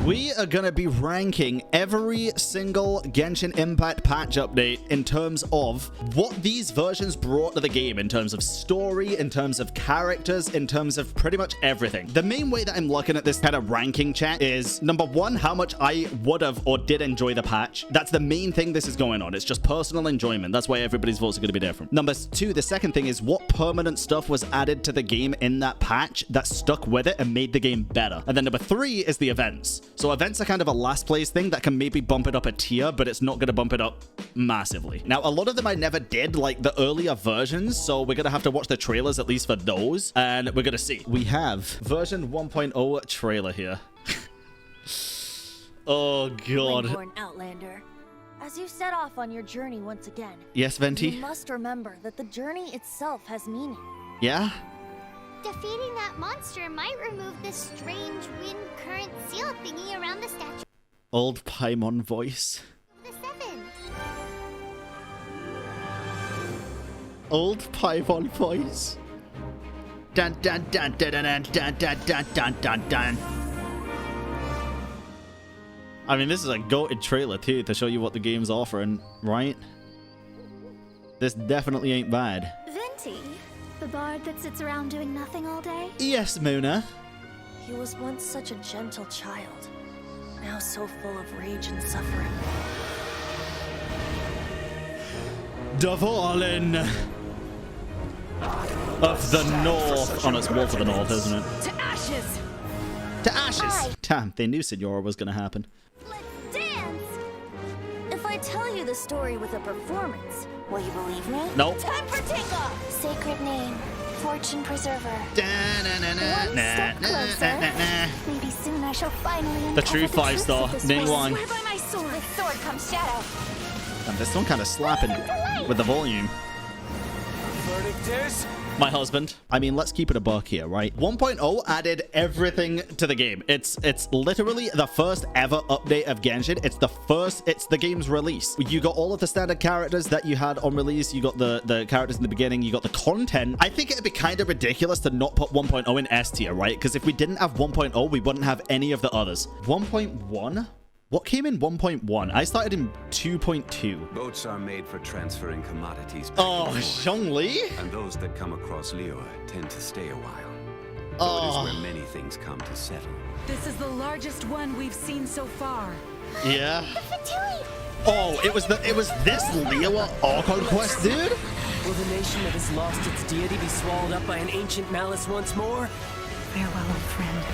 We are going to be ranking every single Genshin Impact patch update in terms of what these versions brought to the game, in terms of story, in terms of characters, in terms of pretty much everything. The main way that I'm looking at this kind of ranking chat is, number one, how much I would have or did enjoy the patch. That's the main thing this is going on. It's just personal enjoyment. That's why everybody's votes are going to be different. Number two, the second thing is what permanent stuff was added to the game in that patch that stuck with it and made the game better. And then number three is the events. So events are kind of a last place thing that can maybe bump it up a tier, but it's not going to bump it up massively. Now, a lot of them I never did, like the earlier versions, so we're going to have to watch the trailers at least for those, and we're going to see. We have version 1.0 trailer here. Oh, God. Lingborn Outlander. As you set off on your journey once again, Yes, Venti? you must remember that the journey itself has meaning. Yeah? Defeating that monster might remove this strange wind current seal thingy around the statue Old Paimon voice. of the Seven. Old Paimon voice. Dun dun dun dun dun dun dun dun dun dun dun. I mean, this is a goated trailer too to show you what the game's offering, right? This definitely ain't bad. Venti, the bard that sits around doing nothing all day? Yes, Mona. He was once such a gentle child, now so full of rage and suffering. Dvalin of the North. Oh, no, it's Wolf of the North, isn't it? To ashes! To ashes! Aye. Damn, they knew Senora was gonna happen. Let's dance! If I tell you the story with a performance, will you believe me? Nope. Time for takeoff! Sacred name, Fortune Preserver. Da-na-na-na, One step closer. Maybe soon I shall finally uncover The true five-star, truth of this Ning race. Wang. Swear by my sword. With sword comes shadow. And this one kind of slapping with the volume. Verdict is... My husband. I mean, let's keep it a buck here, right? 1.0 added everything to the game. It's literally the first ever update of Genshin. It's the game's release. You got all of the standard characters that you had on release. You got the characters in the beginning. You got the content. I think it'd be kind of ridiculous to not put 1.0 in S tier, right? Because if we didn't have 1.0, we wouldn't have any of the others. 1.1? What came in 1.1? I started in 2.2. Boats are made for transferring commodities back Oh, and forth, Zhongli? and those that come across Liyue tend to stay a while. So Oh. it is where many things come to settle. This is the largest one we've seen so far. Yeah. Fatui! Oh, it was this Liyue Archon quest, dude? Will the nation that has lost its deity be swallowed up by an ancient malice once more? Farewell, old friend.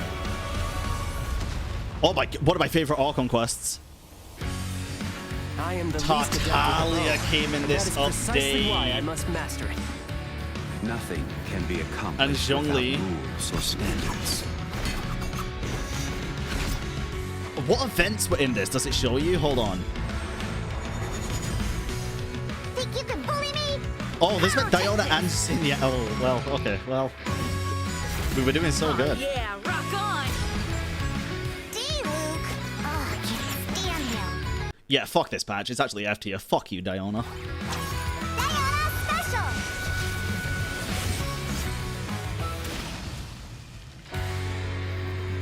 Oh my, one of my favorite Archon quests. I am the least adept with the Tartaglia bow, came in and this that is precisely why I update. must master it. Nothing can be accomplished And Zhongli. without rules or standards. What events were in this? Does it show you? Hold on. Think you can bully me? Oh, this meant Diona and Cinia. Oh, well, okay, well. We were doing so good. Yeah, rock on! D, Luke. Oh, I can't stand him. Yeah, fuck this patch. It's actually F tier. Fuck you, Diona. Diana Special!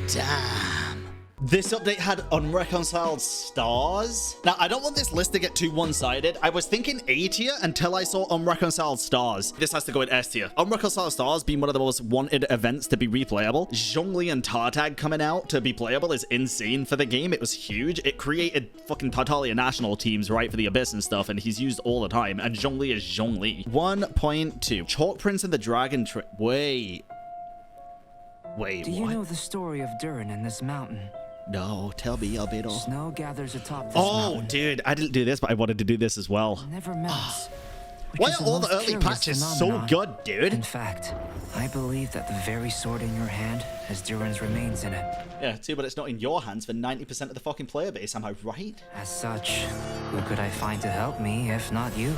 Damn. This update had unreconciled stars. Now, I don't want this list to get too one-sided. I was thinking A tier until I saw unreconciled stars. This has to go in S tier. Unreconciled stars being one of the most wanted events to be replayable. Zhongli and Tartag coming out to be playable is insane for the game. It was huge. It created fucking Tartaglia national teams, right, for the Abyss and stuff, and he's used all the time. And Zhongli is Zhongli. 1.2. Chalk Prince and the Dragon Tree. Wait, Do you what? know the story of Durin in this mountain? No, tell me, Albedo. Snow gathers atop this Oh, mountain. dude, I didn't do this, but I wanted to do this as well. Never melts. which Why is are all the most early curious patches so phenomenon. good, dude? In fact, I believe that the very sword in your hand has Durin's remains in it. Yeah, too, but it's not in your hands for 90% of the fucking player base, am I right? As such, who could I find to help me if not you?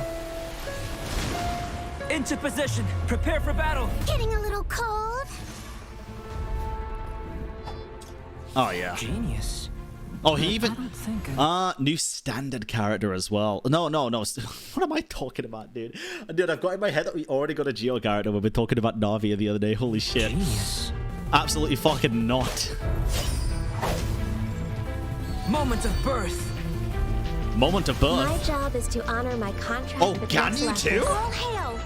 Into position! Prepare for battle! Getting a little cold? Oh, yeah. Genius. Oh, he I even... don't think I... new standard character as well. No. What am I talking about, dude? Dude, I've got in my head that we already got a Geo character when we were talking about Navia the other day. Holy shit. Genius. Absolutely fucking not. Moment of birth. Moment of birth. My job is to honor my contract. Oh, with can you Nexus. too? All hail!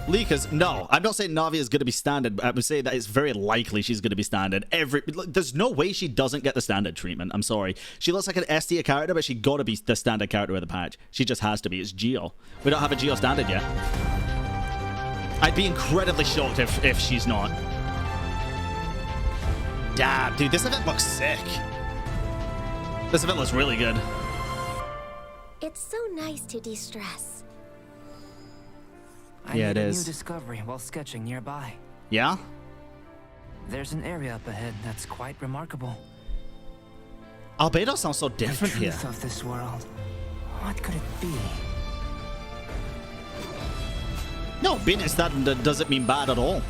Leakers, no. I'm not saying Navi is going to be standard, but I would say that it's very likely she's going to be standard. There's no way she doesn't get the standard treatment. I'm sorry. She looks like an S tier character, but she got to be the standard character with the patch. She just has to be. It's Geo. We don't have a Geo standard yet. I'd be incredibly shocked if she's not. Damn, dude, this event looks sick. This event looks really good. It's so nice to de-stress. I Yeah, made it a is. new discovery while sketching nearby. Yeah? There's an area up ahead that's quite remarkable. Albedo sounds so different The here. truth of this world. What could it be? No, being in standard doesn't mean bad at all.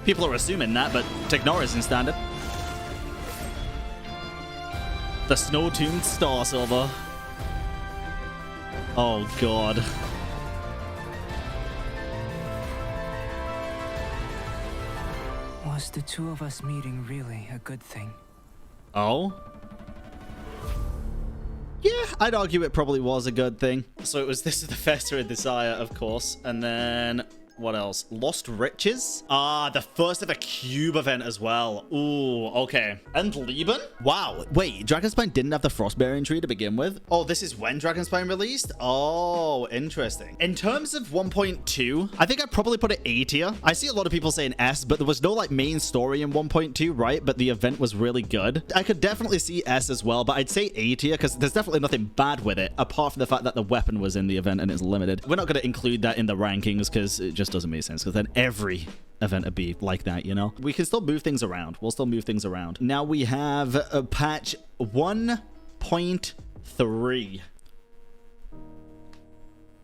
People are assuming that, but Tignora is in standard. The snow-tuned star silver. Oh, God. Was the two of us meeting really a good thing? Oh? Yeah, I'd argue it probably was a good thing. So it was This is the Fester of Desire, of course. And then... what else? Lost Riches? Ah, the first ever Cube event as well. Ooh, okay. And Lieben? Wow. Wait, Dragonspine didn't have the Frostbearing tree to begin with? Oh, this is when Dragonspine released? Oh, interesting. In terms of 1.2, I think I'd probably put it A tier. I see a lot of people saying S, but there was no like main story in 1.2, right? But the event was really good. I could definitely see S as well, but I'd say A tier because there's definitely nothing bad with it, apart from the fact that the weapon was in the event and it's limited. We're not going to include that in the rankings because it just doesn't make sense, because then every event would be like that, you know? We can still move things around. We'll still move things around. Now we have a patch 1.3.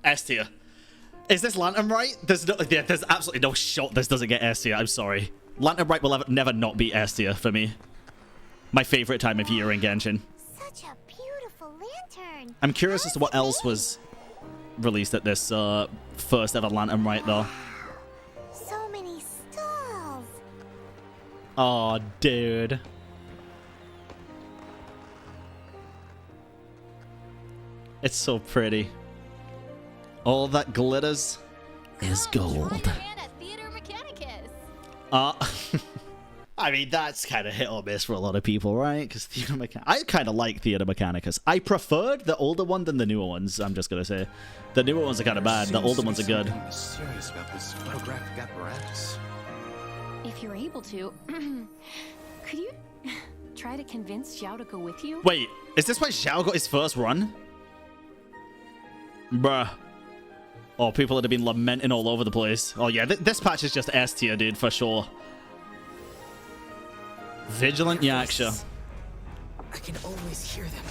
S tier. Is this Lantern right? There's absolutely no shot this doesn't get S tier. I'm sorry. Lantern right will never not be S tier for me. My favorite time of year in Genshin. Such a beautiful lantern. I'm curious as to what else was released at this first ever Lantern right though. So many stalls. Oh, dude. It's so pretty. All that glitters is gold. I mean, that's kind of hit or miss for a lot of people, right? Because I kind of like Theater Mechanicus. I preferred the older one than the newer ones, I'm just going to say. The newer ones are kind of bad. The older ones are good. Mysterious about this photographic apparatus. If you're able to, could you try to convince Xiao to go with you? Wait, is this why Xiao got his first run? Bruh. Oh, people that have been lamenting all over the place. Oh, yeah, this patch is just S tier, dude, for sure. Vigilant Yaksha. I can always hear them.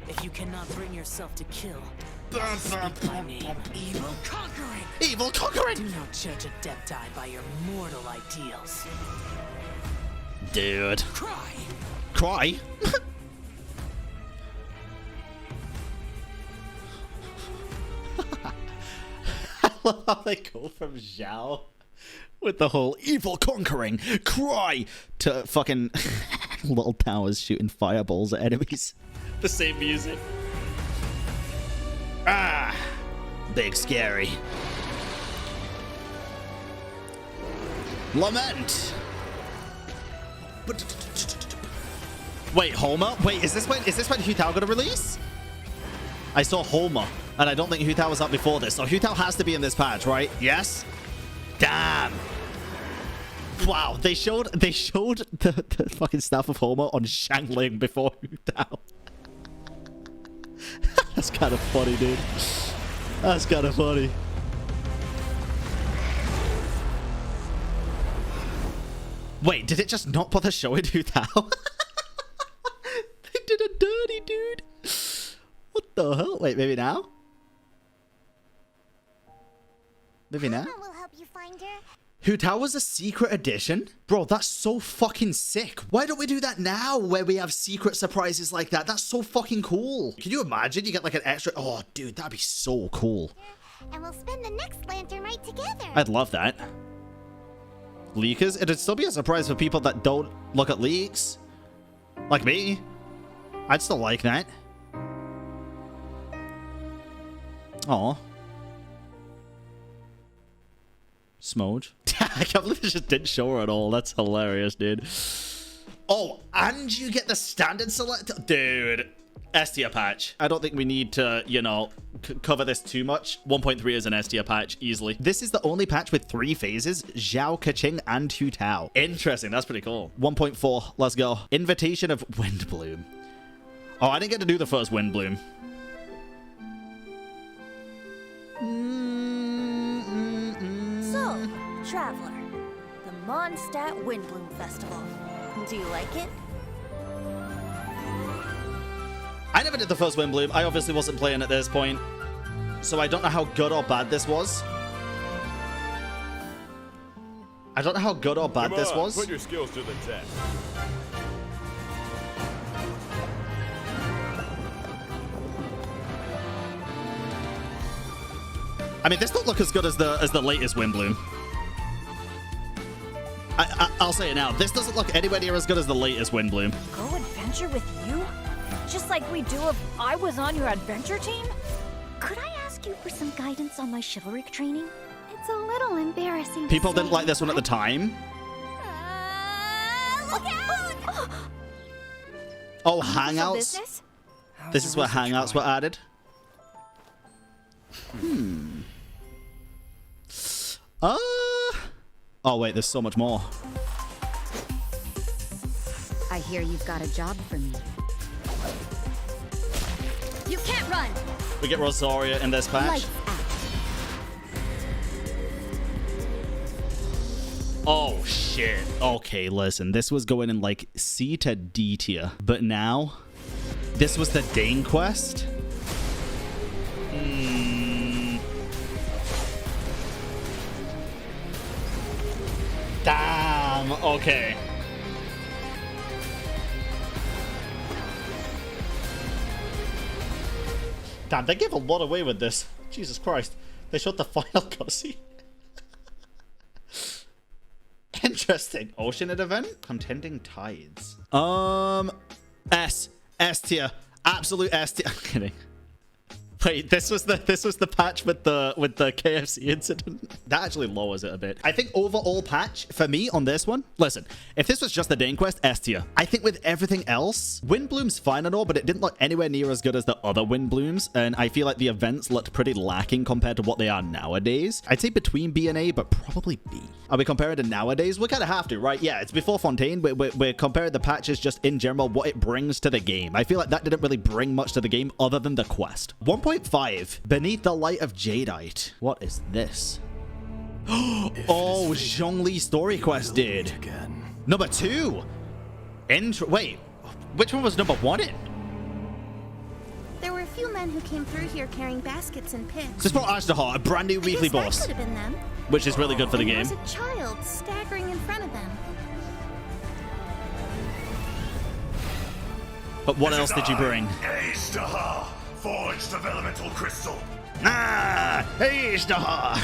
If you cannot bring yourself to kill, speak my name. Evil conquering. Evil conquering! Do not judge a Adepti by your mortal ideals. Dude. Cry. Cry? I love how they go from Zhao with the whole evil conquering cry to fucking little towers shooting fireballs at enemies. The same music. Ah, big scary. Lament. Wait, Homer? Wait, is this when Hu Tao gonna release? I saw Homer, and I don't think Hu Tao was up before this, so Hu Tao has to be in this patch, right? Yes? Damn. Wow, they showed the fucking staff of Homer on Shangling before Hu Tao. That's kind of funny, dude. That's kind of funny. Wait, did it just not bother showing Hu Tao? They did a dirty, dude. What the hell? Wait, maybe now? Maybe now? Mama will help you find her. Hu Tao was a secret edition? Bro, that's so fucking sick. Why don't we do that now where we have secret surprises like that? That's so fucking cool. Can you imagine you get like an extra... Oh, dude, that'd be so cool. And we'll spend the next lantern right together. I'd love that. Leakers? It'd still be a surprise for people that don't look at leaks. Like me. I'd still like that. Aw. Smooge. I can't believe it just didn't show her at all. That's hilarious, dude. Oh, and you get the standard select. Dude. S tier patch. I don't think we need to, you know, cover this too much. 1.3 is an S tier patch, easily. This is the only patch with 3 phases, Zhao Keqing and Hu Tao. Interesting, that's pretty cool. 1.4, let's go. Invitation of Windbloom. Oh, I didn't get to do the first Windbloom. So, Traveler, the Mondstadt Windbloom Festival. Do you like it? I never did the first Windbloom. I obviously wasn't playing at this point, so I don't know how good or bad this was. I don't know how good or bad Come this on, was. Put your skills to the test. I mean, this don't look as good as the latest Windbloom. I'll say it now. This doesn't look anywhere near as good as the latest Windbloom. Go adventure with you? Just like we do if I was on your adventure team? Could I ask you for some guidance on my chivalric training? It's a little embarrassing. People to didn't say, like this one at the time. Look out! Oh, Hangouts. This is where Hangouts were added. Oh, wait, there's so much more. I hear you've got a job for me. You can't run! We get Rosaria in this patch. Lights out. Oh, shit. Okay, listen. This was going in like C to D tier. But now, this was the Dane quest? Damn. Okay. Damn, they gave a lot away with this. Jesus Christ. They showed the final cutscene. Interesting. Oceanid event? Contending tides. S tier. Absolute S tier. I'm kidding. Wait, this was the patch with the KFC incident. That actually lowers it a bit. I think overall patch for me on this one. Listen, if this was just the Dane quest, S tier. I think with everything else, Windbloom's fine and all, but it didn't look anywhere near as good as the other Windblooms, and I feel like the events looked pretty lacking compared to what they are nowadays. I'd say between B and A, but probably B. Are we comparing to nowadays? We kind of have to, right? Yeah, it's before Fontaine. We're comparing the patches just in general, what it brings to the game. I feel like that didn't really bring much to the game other than the quest. 1.5, Beneath the Light of Jadeite. What is this? Oh, Zhongli story quest did. Number 2. Wait, which one was number 1 in? There were a few men who came through here carrying baskets and picks. This brought Ashdahar, a brand new weekly boss, That could have been them. which is really good for the game. There was a child staggering in front of them. But what else did you bring? Ashdahar, forged of elemental crystal. Ah, Ashdahar.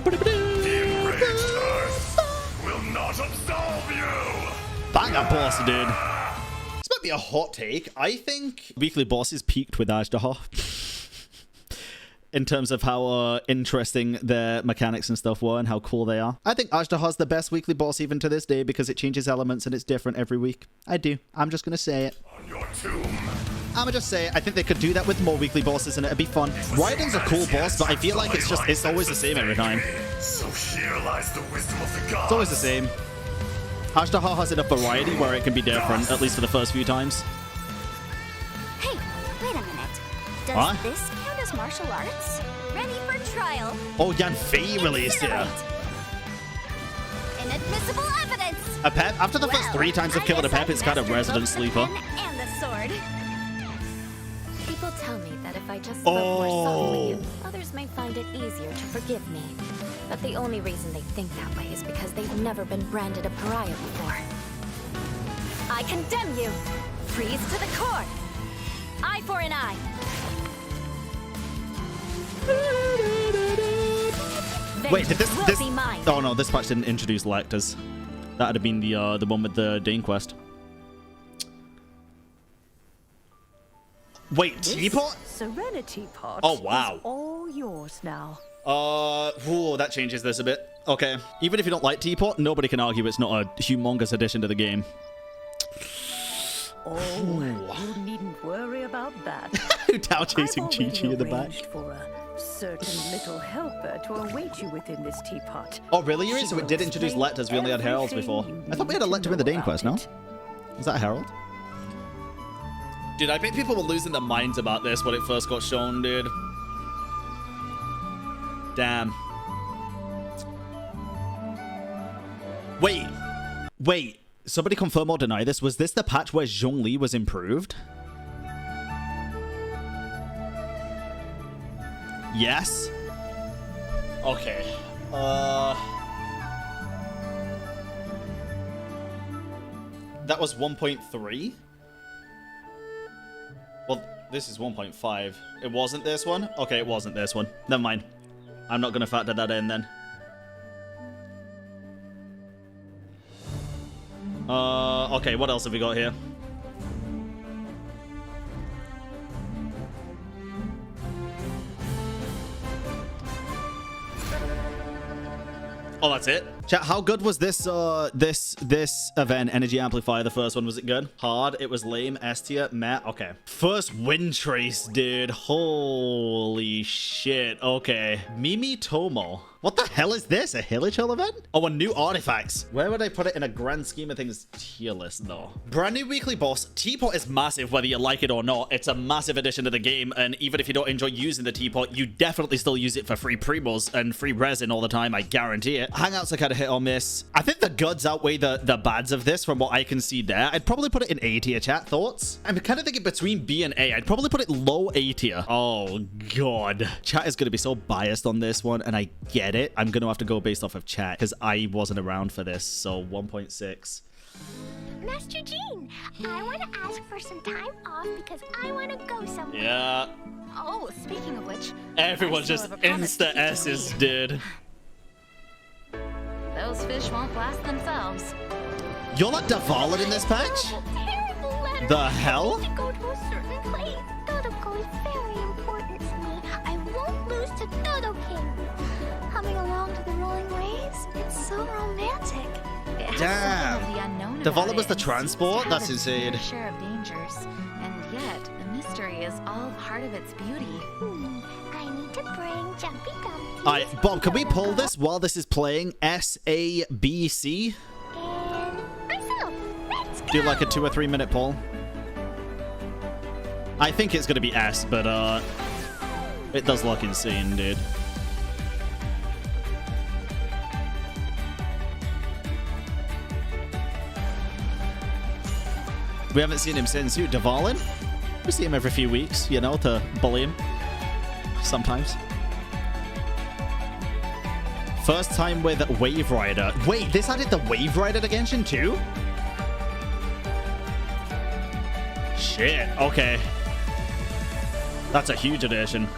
The enraged earth will not absolve you. Banger boss, dude. This might be a hot take. I think weekly bosses peaked with Ashdahar. In terms of how interesting their mechanics and stuff were and how cool they are. I think Ashdahar's the best weekly boss even to this day because it changes elements and it's different every week. I do. I'm just going to say it. On your tomb. I'm going to just say it. I think they could do that with more weekly bosses and it'd be fun. Raiden's a cool boss, but I feel like it's always the same every time. So here lies the wisdom of the gods. It's always the same. Ashdahar has enough variety where it can be different, at least for the first few times. Hey, wait a minute. Does What? this count as martial arts? Ready for trial. Oh, Yan Fei released it. Inadmissible evidence. A pep? After the first 3 times of I killing a guess pep, I've it's kind of mastered resident both the sleeper. pen and the sword. People tell me that if I just spoke more softly, others may find it easier to forgive me. But the only reason they think that way is because they've never been branded a pariah before. I condemn you! Freeze to the core! Eye for an eye! Wait, did this... Will be mine. Oh no, this patch didn't introduce lectors. That'd have been the one with the Dane quest. Wait, teapot? Serenity pot. Oh, wow. Is all yours now. Whoa, that changes this a bit. Okay. Even if you don't like teapot, nobody can argue it's not a humongous addition to the game. Oh, you needn't worry about that. Tao chasing Chi-Chi in the back. For a certain little helper to await you within this teapot. Oh, really? So it did introduce letters. We only had heralds before. I thought we had a letter in the Dane quest, no? Is that a herald? Dude, I bet people were losing their minds about this when it first got shown, dude. Damn. Wait. Somebody confirm or deny this. Was this the patch where Zhongli was improved? Yes. Okay. That was 1.3? Well, this is 1.5. It wasn't this one? Okay, it wasn't this one. Never mind. I'm not going to factor that in then. Okay, what else have we got here? Oh, that's it? Chat, how good was this this event, Energy Amplifier, the first one? Was it good? Hard? It was lame. S tier? Meh? Okay. First wind trace, dude. Holy shit. Okay. Mimi Tomo. What the hell is this? A Hillage Hill event? Oh, a new artifacts. Where would I put it in a grand scheme of things tier list, though? Brand new weekly boss. Teapot is massive, whether you like it or not. It's a massive addition to the game, and even if you don't enjoy using the teapot, you definitely still use it for free primos and free resin all the time, I guarantee it. Hangouts are kind of hit or miss. I think the goods outweigh the bads of this from what I can see there. I'd probably put it in A tier, chat. Thoughts? I'm kind of thinking between B and A. I'd probably put it low A tier. Oh, God. Chat is going to be so biased on this one, and I get it. I'm going to have to go based off of chat because I wasn't around for this. So 1.6. Master Jean, I want to ask for some time off because I want to go somewhere. Yeah. Oh, speaking of which, Everyone just insta S's, dude. Those fish won't blast themselves. You're not Devalet in this patch? Terrible letter. The hell? I need to go to a certain place. Dodoco is very important to me. I won't lose to Dodo King. Coming along to the rolling waves, it's so romantic. it has Damn. something of the unknown Devalet about was it the and transport? seems to That's have its insane. fair share of dangers, and yet the mystery is all part of its beauty. I need to bring Jumpy Dumpty. Alright, Bob, can we pull this while this is playing? S-A-B-C? And myself. Let's go. Do like a 2 or 3 minute poll. I think it's gonna be S, but it does look insane, dude. We haven't seen him since who? Devalin? We see him every few weeks, you know, to bully him. Sometimes. First time with Wave Rider. Wait, this added the Wave Rider to Genshin too? Shit, okay. That's a huge addition.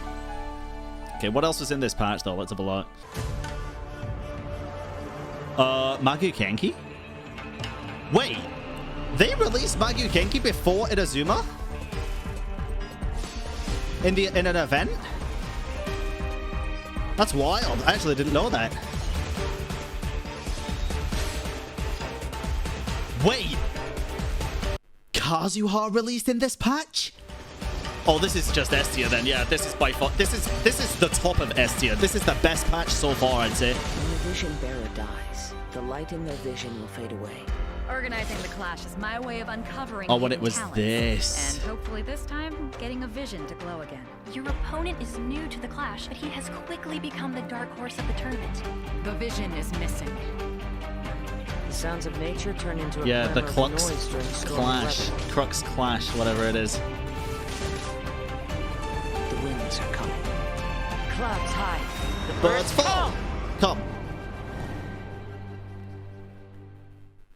Okay, what else was in this patch though? Let's have a look. Magu Kenki? Wait, they released Magu Kenki before Inazuma? In an event? That's wild. I actually didn't know that. Wait. Kazuha released in this patch? Oh, this is just S tier then. Yeah, this is by far. This is the top of S tier. This is the best patch so far, I'd say. When the vision bearer dies, the light in their vision will fade away. Organizing the clash is my way of uncovering Oh, when hidden it was talents, this. and hopefully this time getting a vision to glow again. Your opponent is new to the clash, but he has quickly become the dark horse of the tournament. The vision is missing. The sounds of nature turn into a Yeah, the clamor of Clux noise during stormy Clash. weather. Crux Clash, whatever it is. The winds are coming. Clouds high. The Birds fall. Come.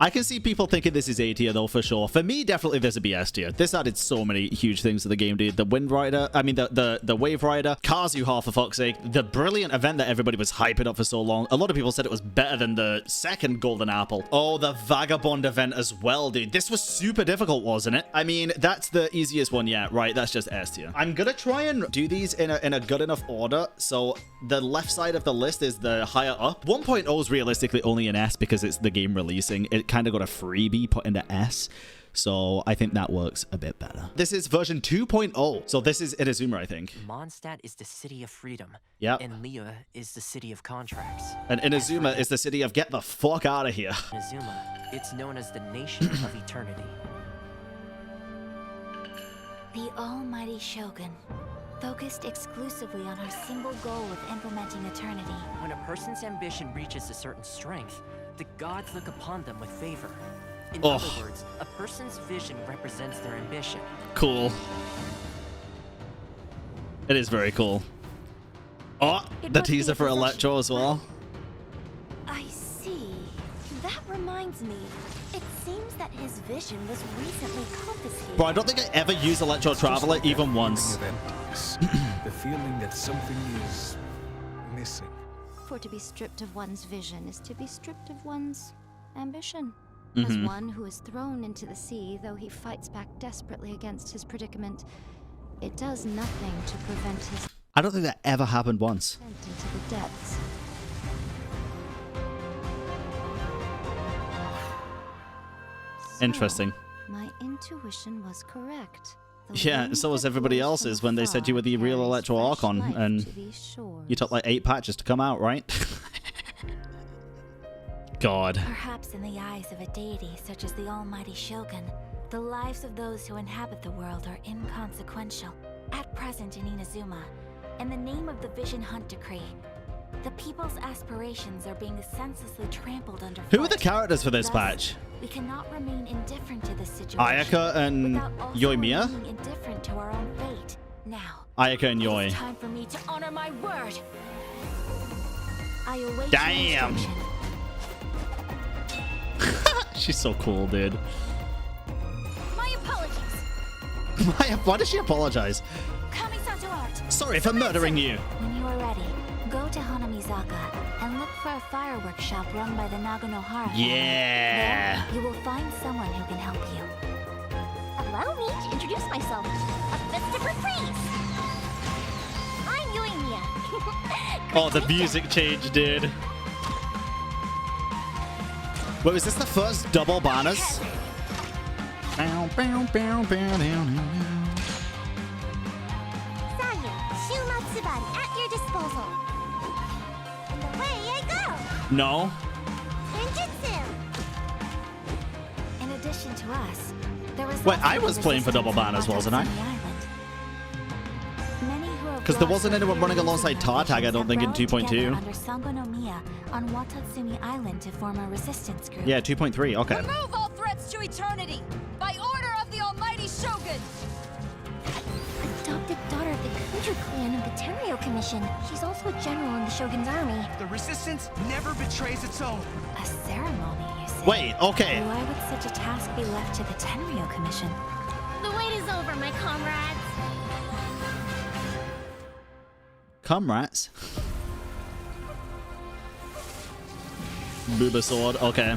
I can see people thinking this is A tier though, for sure. For me, definitely this would be S tier. This added so many huge things to the game, dude. The Wind Rider, I mean, the Wave Rider, Kazuha, for fuck's sake. The brilliant event that everybody was hyping up for so long. A lot of people said it was better than the second Golden Apple. Oh, the Vagabond event as well, dude. This was super difficult, wasn't it? I mean, that's the easiest one yet, right? That's just S tier. I'm gonna try and do these in a good enough order. So the left side of the list is the higher up. 1.0 is realistically only an S because it's the game releasing. It kind of got a freebie put into S. So I think that works a bit better. This is version 2.0. So this is Inazuma, I think. Mondstadt is the city of freedom. Yeah. And Liyue is the city of contracts. And Inazuma is the city of get the fuck out of here. Inazuma, it's known as the nation of eternity. The almighty Shogun, focused exclusively on her single goal of implementing eternity. When a person's ambition reaches a certain strength, the gods look upon them with favor. In other words, a person's vision represents their ambition. Cool. It is very cool. Oh, the teaser for Electro as well. I see. That reminds me. It seems that his vision was recently confiscated. Bro, I don't think I ever used Electro Traveler even once. The feeling that something is missing. For to be stripped of one's vision is to be stripped of one's ambition. As one who is thrown into the sea, though he fights back desperately against his predicament, it does nothing to prevent his I don't think that ever happened once. descent into the depths. Interesting. My intuition was correct. Yeah, so was everybody else's when they said you were the real Electro Archon, and you took like 8 patches to come out, right? God. Perhaps in the eyes of a deity such as the almighty Shogun, the lives of those who inhabit the world are inconsequential. At present in Inazuma, in the name of the Vision Hunt Decree, the people's aspirations are being senselessly trampled underfoot. Who are the characters for this patch? We cannot remain indifferent to this situation. Ayaka and Yoimiya? Remaining indifferent to our own fate. Now, Ayaka and Yoi. it's time for me to honor my word. I await Damn. your instruction. She's so cool, dude. My apologies. Why does she apologize? Kamisato art. Sorry for murdering you. When you are ready, go to Hanamizaka and look for a fireworks shop run by the Naganohara family. Yeah. There, you will find someone who can help you. Allow me to introduce myself. A festive reprise. I'm Yoimiya. Oh, the music changed, dude. Wait, was this the first double banners? Bow, bow, bow, bow, down, down. Sayu, Shumatsubari at your disposal. And away I go. No. Ninjutsu. In addition to us, there was Wait, also I was the playing for double resistance banners, on wasn't I? Watatsumi Island. Many who have Because there lost wasn't their anyone running fears alongside and Tartag, I don't think, in ambitions have rallied 2.2. together Under Sango no Miya on Watatsumi Island to form a resistance group. Yeah, 2.3. Okay. Remove all threats to eternity by order of the almighty Shogun. Adopted daughter of the Kuju clan of the Tenryo Commission. She's also a general in the Shogun's army. The resistance never betrays its own. A ceremony, you say? Wait, okay. Why would such a task be left to the Tenryo Commission? The wait is over, my comrades. Comrades. Booba sword. Okay.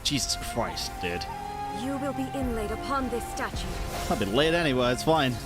Jesus Christ, dude. You will be inlaid upon this statue. I've been late anyway. It's fine.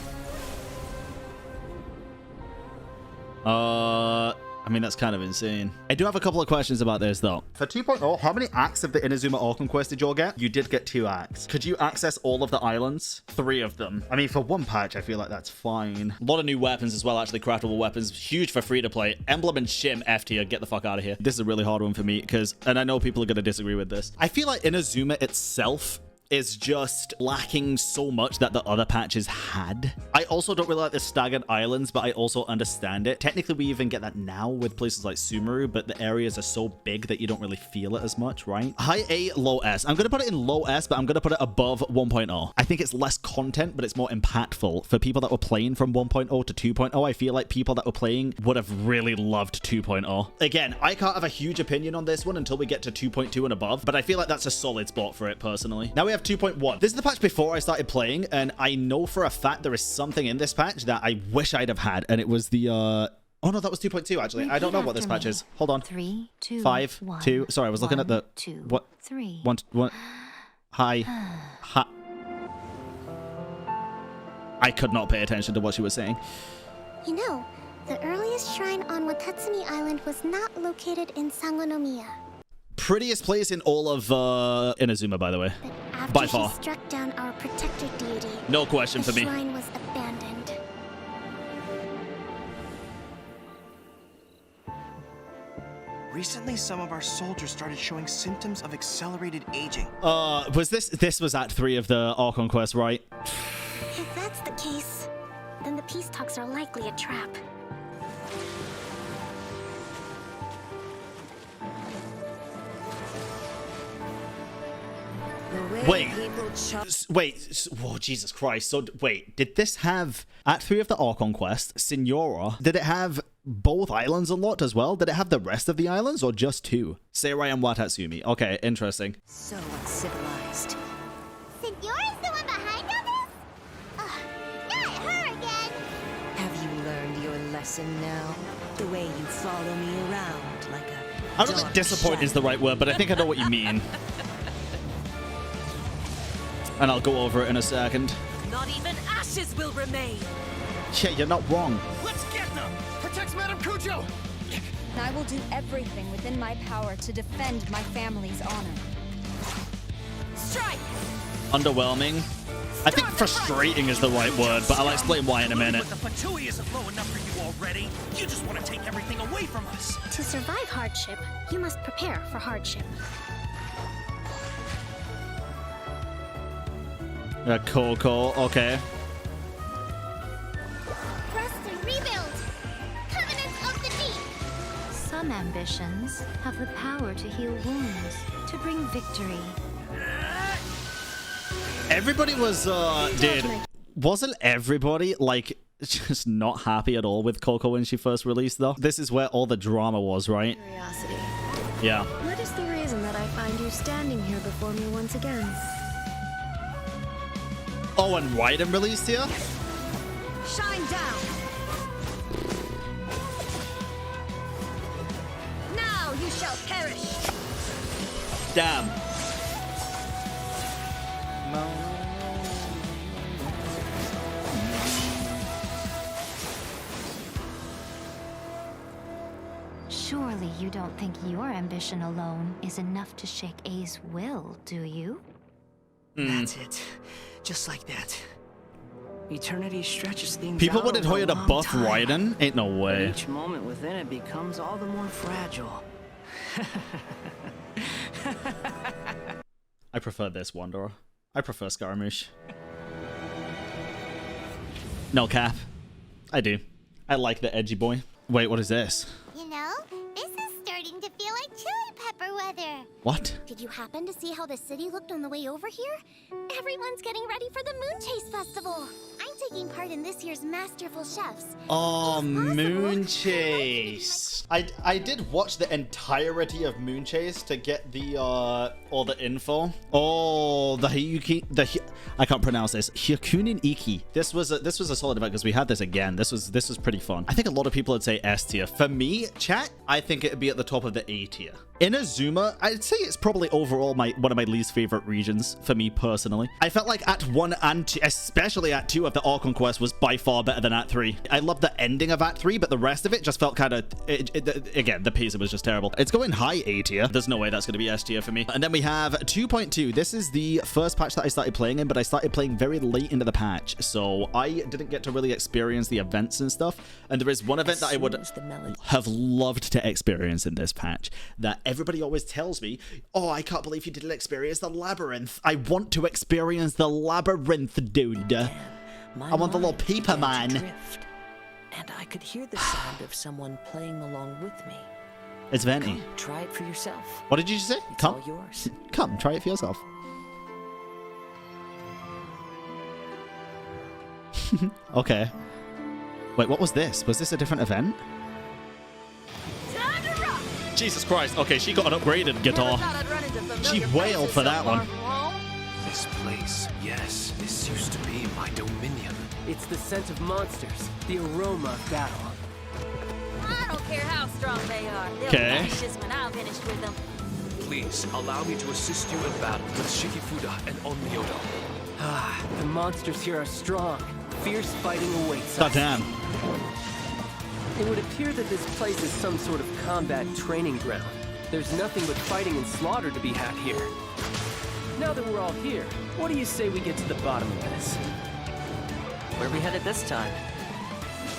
I mean, that's kind of insane. I do have a couple of questions about this, though. For 2.0, how many acts of the Inazuma Orchon quest did you all get? You did get 2 acts. Could you access all of the islands? 3 of them. I mean, for 1 patch, I feel like that's fine. A lot of new weapons as well, actually, craftable weapons. Huge for free-to-play. Emblem and Shim, F tier. Get the fuck out of here. This is a really hard one for me, because, and I know people are going to disagree with this. I feel like Inazuma itself is just lacking so much that the other patches had. I also don't really like the staggered islands, but I also understand it. Technically, we even get that now with places like Sumeru, but the areas are so big that you don't really feel it as much, right? High A, low S. I'm going to put it in low S, but I'm going to put it above 1.0. I think it's less content, but it's more impactful. For people that were playing from 1.0 to 2.0, I feel like people that were playing would have really loved 2.0. Again, I can't have a huge opinion on this one until we get to 2.2 and above, but I feel like that's a solid spot for it personally. Now we have 2.1. This is the patch before I started playing, and I know for a fact there is something in this patch that I wish I'd have had, and it was the oh no, that was 2.2 actually. I don't know what this patch is. Hold on. 3, 2, 5, 1, 2. Sorry, I was looking at the 2, what 3. 1 Hi. I could not pay attention to what she was saying. You know, the earliest shrine on Watatsumi Island was not located in Sangonomiya. Prettiest place in all of Inazuma, by the way. After by far. she struck down our protector deity, No question for me. the shrine was abandoned. Recently, some of our soldiers started showing symptoms of accelerated aging. Was this was Act 3 of the Archon quest, right? If that's the case, then the peace talks are likely a trap. Wait, whoa, Jesus Christ. So, wait, did this have, Act 3 of the Archon quest, Signora, did it have both islands unlocked as well? Did it have the rest of the islands, or just 2? Seirai and Watatsumi. Okay, interesting. So uncivilized. Signora's the one behind all this? Ugh, not her again! Have you learned your lesson now? The way you follow me around like a I don't think disappoint is the right word, but I think I know what you mean. And I'll go over it in a second. Not even ashes will remain. Yeah, you're not wrong. Let's get them! Protect Madame Kujo! I will do everything within my power to defend my family's honor. Strike! Underwhelming. I think frustrating is the right word, but I'll explain why in a minute. But the Fatui isn't low enough for you already. You just want to take everything away from us. To survive hardship, you must prepare for hardship. Cool. Okay. Rest and rebuild! Covenants of the deep! Some ambitions have the power to heal wounds, to bring victory. Everybody was, wasn't everybody, like, just not happy at all with Coco when she first released, though? This is where all the drama was, right? Curiosity. Yeah. What is the reason that I find you standing here before me once again? Oh, and Raiden released here? Shine down! Now you shall perish! Damn. Surely you don't think your ambition alone is enough to shake A's will, do you? That's it. Just like that. Eternity stretches things People out wanted over Hoya a to long buff time. Raiden? Ain't no way. Each moment within it becomes all the more fragile. I prefer this Wanderer. I prefer Scaramouche. No cap. I do. I like the edgy boy. Wait, what is this? You know, this is starting to feel like chili pepper weather. What? Did you happen to see how the city looked on the way over here? Everyone's getting ready for the Moon Chase Festival. I'm taking part in this year's Masterful Chefs. Oh, Moon Chase. I did watch the entirety of Moon Chase to get the all the info. Oh, I can't pronounce this. Hyakunin Iki. This was a solid event because we had this again. This was pretty fun. I think a lot of people would say S tier. For me, chat, I think it'd be at the top of the A tier. Inazuma, I'd say it's probably overall one of my least favorite regions for me personally. I felt like Act 1 and 2, especially Act 2 of the Archon quest, was by far better than Act 3. I loved the ending of Act 3, but the rest of it just felt kind of, again, the pacing was just terrible. It's going high A tier. There's no way that's going to be S tier for me. And then we have 2.2. This is the first patch that I started playing in, but I started playing very late into the patch, so I didn't get to really experience the events and stuff. And there is one event that I would have loved to experience in this patch that everybody always tells me, oh, I can't believe you didn't experience the labyrinth. I want to experience the labyrinth, dude. I want the little peeper man. Drift, and I could hear the sound of someone playing along with me. It's Venti. Come, try it for yourself. What did you say? It's Come. all yours. Come, try it for yourself. Okay. Wait, what was this? Was this a different event? Jesus Christ. Okay, she got an upgraded guitar. She wailed for that one. This place, yes, this used to be my dominion. It's the scent of monsters, the aroma of battle. I don't care how strong they are. They'll Okay. be ashes when I'm finished with them. Please, allow me to assist you in battle with Shikifuda and Onmyoto. Ah, the monsters here are strong. Fierce fighting awaits God us. damn. It would appear that this place is some sort of combat training ground. There's nothing but fighting and slaughter to be had here. Now that we're all here, what do you say we get to the bottom of this? Where are we headed this time?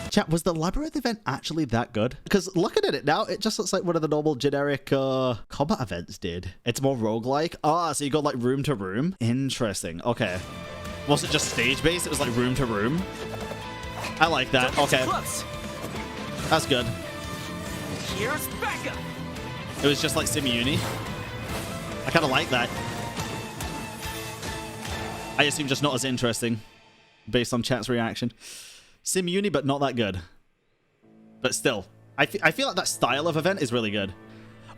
Chat, was the labyrinth event actually that good? Because looking at it now, it just looks like one of the normal generic combat events did. It's more roguelike. Ah, so you go like room to room. Interesting. Okay. Wasn't just stage based, it was like room to room. I like that. Okay. That's good. Here's Becca. It was just like Simuni. I kind of like that. I assume just not as interesting based on chat's reaction. Simuni, but not that good. But still, I feel like that style of event is really good.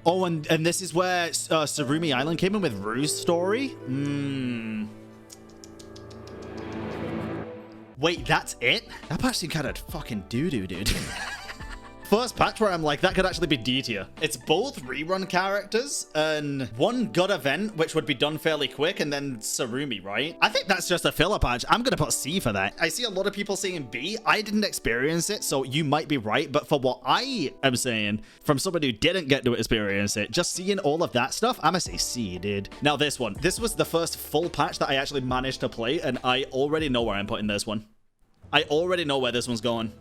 Oh, and this is where Surumi Island came in with Rue's story? Wait, that's it? That patch seemed kind of fucking doo-doo, dude. First patch where I'm like, that could actually be D tier. It's both rerun characters and one good event, which would be done fairly quick, and then Surumi, right? I think that's just a filler patch. I'm gonna put C for that. I see a lot of people saying B. I didn't experience it, so you might be right, but for what I am saying, from somebody who didn't get to experience it, just seeing all of that stuff, I'm gonna say C, dude. Now this one. This was the first full patch that I actually managed to play, and I already know where I'm putting this one. I already know where this one's going.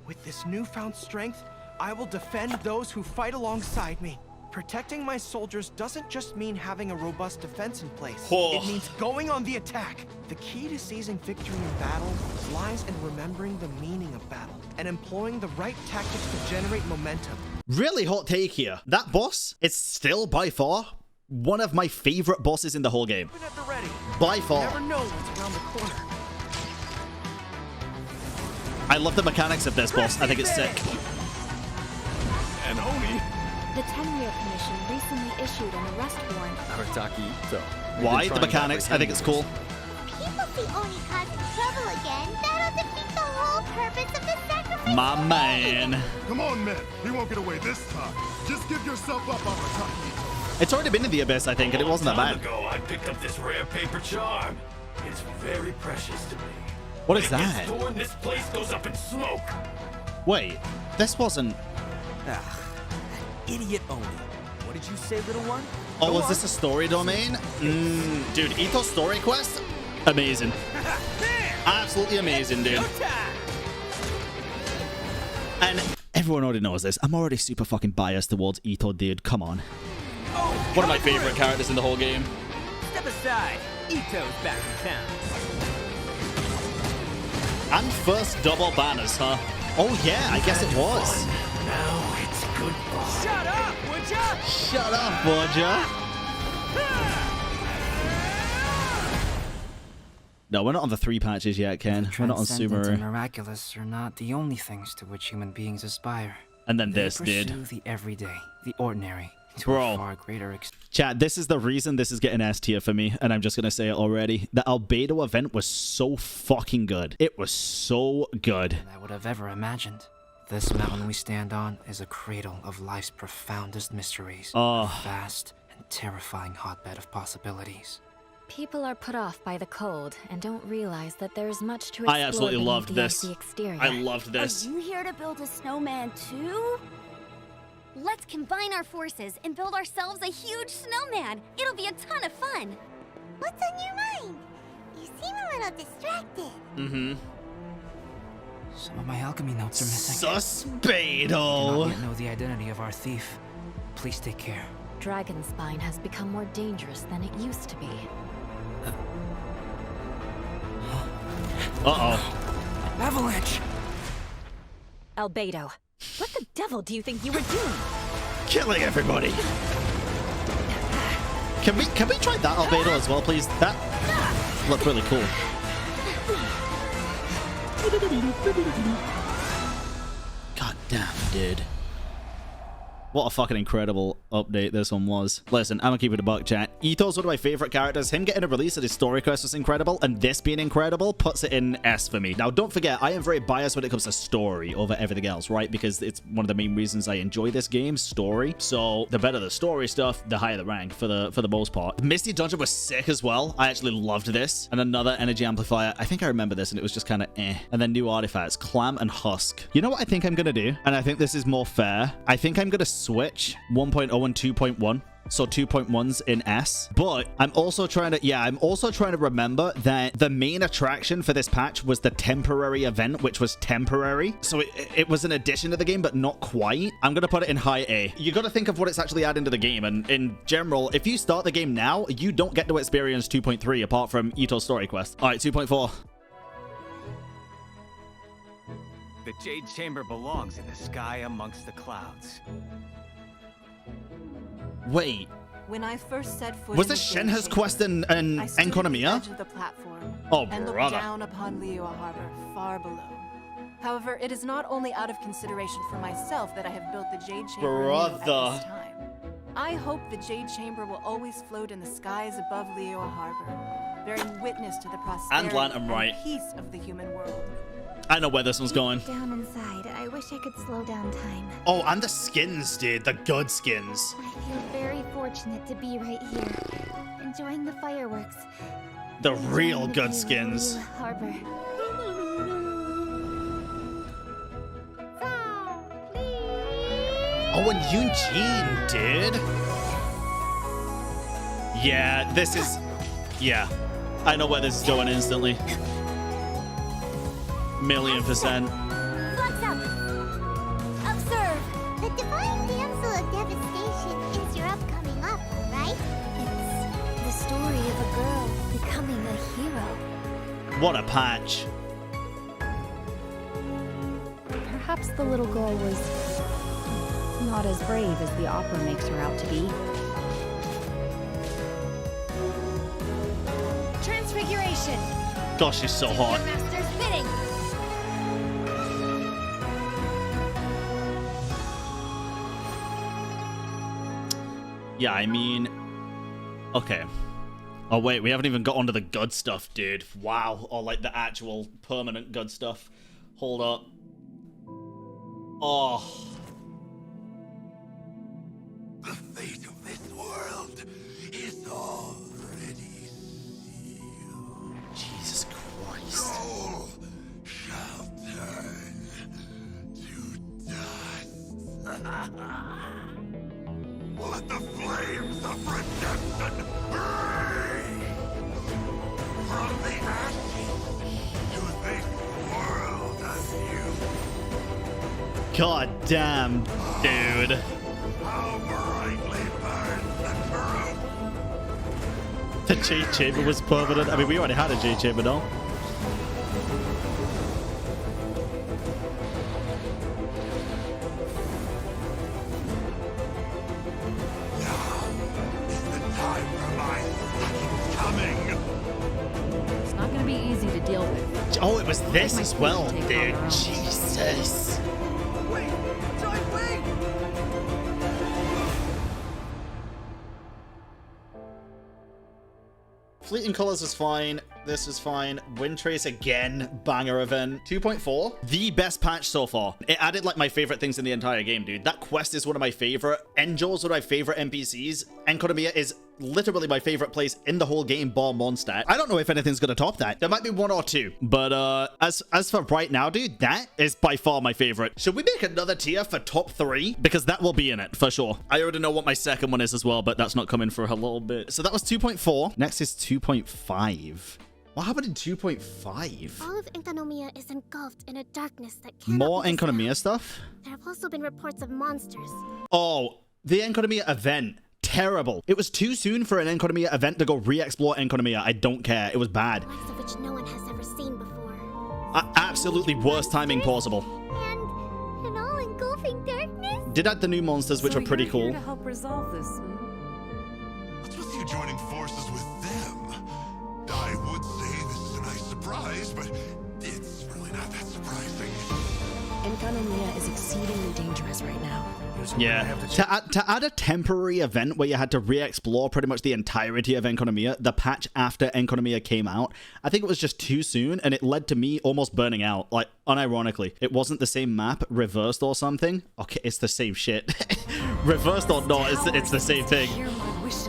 With this newfound strength, I will defend those who fight alongside me. Protecting my soldiers doesn't just mean having a robust defense in place. Oh. It means going on the attack. The key to seizing victory in battle lies in remembering the meaning of battle and employing the right tactics to generate momentum. Really hot take here. That boss is still by far one of my favorite bosses in the whole game. At the ready. By far. You never know what's around the corner. I love the mechanics of this boss. I think it's sick. And Oni. The Tenryou Commission recently issued an arrest warrant. Why? The mechanics. I think it's cool. People see Oni causing trouble again. That'll defeat the whole purpose of the sacrifice. My man. Come on, men. We won't get away this time. Just give yourself up, Amataki. It's already been in the Abyss, I think, and it wasn't that bad. Ago, I picked up this rare paper charm. It's very precious to me. What is When it that? gets torn, this place goes up in smoke. Wait, this wasn't... Idiot Oni. What did you say, little one? Oh, was this a story domain? Dude, Ethos Story Quest? Amazing. Absolutely amazing, dude. And everyone already knows this. I'm already super fucking biased towards Ito, dude. Come on. One of my favorite characters in the whole game. Step aside. Ito's back in town. And first double banners, huh? Oh yeah, I guess it was. Now it's goodbye. Shut up, would ya? Shut up, would ya? No, we're not on the 3 patches yet, Ken. We're not on Transcendent and Sumeru. miraculous are not the only things to which human beings aspire. And then They this, pursue dude. the everyday, the ordinary, to Bro. a far greater extent. Chat, this is the reason this is getting S tier for me, and I'm just gonna say it already. The Albedo event was so fucking good. It was so good. I would have ever imagined. This mountain we stand on is a cradle of life's profoundest mysteries. Oh. A vast and terrifying hotbed of possibilities. People are put off by the cold and don't realize that there's much to explore. I absolutely beneath loved the this. icy exterior. I loved this. Are you here to build a snowman too? Let's combine our forces and build ourselves a huge snowman. It'll be a ton of fun. What's on your mind? You seem a little distracted. Mm-hmm. Some of my alchemy notes are missing. Suspedo. I do not yet know the identity of our thief. Please take care. dragon spine has become more dangerous than it used to be. Uh-oh. Avalanche! Albedo, what the devil do you think you were doing? Killing everybody. Can we try that Albedo as well, please? That looked really cool. God damn, dude. What a fucking incredible update this one was. Listen, I'm gonna keep it a buck, chat. Ito's one of my favorite characters. Him getting a release of his story quest was incredible, and this being incredible puts it in S for me. Now, don't forget, I am very biased when it comes to story over everything else, right? Because it's one of the main reasons I enjoy this game, story. So the better the story stuff, the higher the rank for the most part. Misty Dungeon was sick as well. I actually loved this. And another energy amplifier. I think I remember this, and it was just kind of eh. And then new artifacts, Clam and Husk. You know what I think I'm gonna do? And I think this is more fair. I think I'm gonna switch 1.0 and 2.1. So 2.1's in S. But I'm also trying to remember that the main attraction for this patch was the temporary event, which was temporary. So it was an addition to the game, but not quite. I'm going to put it in high A. You got to think of what it's actually adding to the game. And in general, if you start the game now, you don't get to experience 2.3 apart from Ito's story quest. All right, 2.4. The Jade Chamber belongs in the sky amongst the clouds. Wait. When I first set foot was this Shenhe's quest in Enkonomiya? Oh, and brother. looked down upon Liyue Harbor, far below. However, it is not only out of consideration for myself that I have built the Jade Chamber at this time. I hope the Jade Chamber will always float in the skies above Liyue Harbor, bearing witness to the prosperity and peace of the human world. I know where this one's going. Down inside, I wish I could slow down time. Oh, and the skins, dude. The good skins. I feel very fortunate to be right here, enjoying the fireworks. The real good skins. Harbor. Oh, and Eugene, dude. Yeah, this is... Yeah. I know where this is going instantly. 1,000,000%. Flux up! Observe! The Divine Damsel of Devastation is your upcoming opera, right? It's the story of a girl becoming a hero. What a patch. Perhaps the little girl was not as brave as the opera makes her out to be. Transfiguration! Gosh, she's so hot. Your master's bidding! Yeah, I mean... Okay. Oh, wait, we haven't even got onto the good stuff, dude. Wow. Or, like, the actual permanent good stuff. Hold up. Oh. The fate of this world is already sealed. Jesus Christ. Soul shall turn to dust. Let the flames of redemption burn from the ashes to this world anew. God damn, dude. How brightly burns the truth. The Jade Chamber was permanent. I mean, we already had a Jade Chamber, no? It's not going to be easy to deal with. Oh, it was this as well, dude. Jesus. Wait! Joy, wait! Fleeting Colors was fine. This was fine. Windtrace again. Banger event. 2.4. The best patch so far. It added like my favorite things in the entire game, dude. That quest is one of my favorite. Enjo's one of my favorite NPCs. Enkonomiya is literally my favorite place in the whole game, bar Mondstadt. I don't know if anything's gonna top that. There might be one or two. But as for right now, dude, that is by far my favorite. Should we make another tier for top 3? Because that will be in it, for sure. I already know what my second one is as well, but that's not coming for a little bit. So that was 2.4. Next is 2.5. What happened in 2.5? All of Enkonomiya is engulfed in a darkness that cannot More be Enkonomiya stuff? There have also been reports of monsters. Oh, the Enkonomiya event. terrible. It was too soon for an Enconomia event to go re-explore Enconomia. I don't care. It was bad. Of which no one has ever seen before. Absolutely worst timing possible. And an all-engulfing darkness? Did add the new monsters, which So are pretty you're cool. here to help resolve this. What's with you joining forces with them? I would say this is a nice surprise, but it's really not that surprising. Enconomia is exceedingly dangerous right now. Yeah. To add a temporary event where you had to re-explore pretty much the entirety of Enconomia, the patch after Enconomia came out, I think it was just too soon, and it led to me almost burning out. Like, unironically. It wasn't the same map, reversed or something. Okay, it's the same shit. Reversed or not, it's the same thing. Hear my wishes.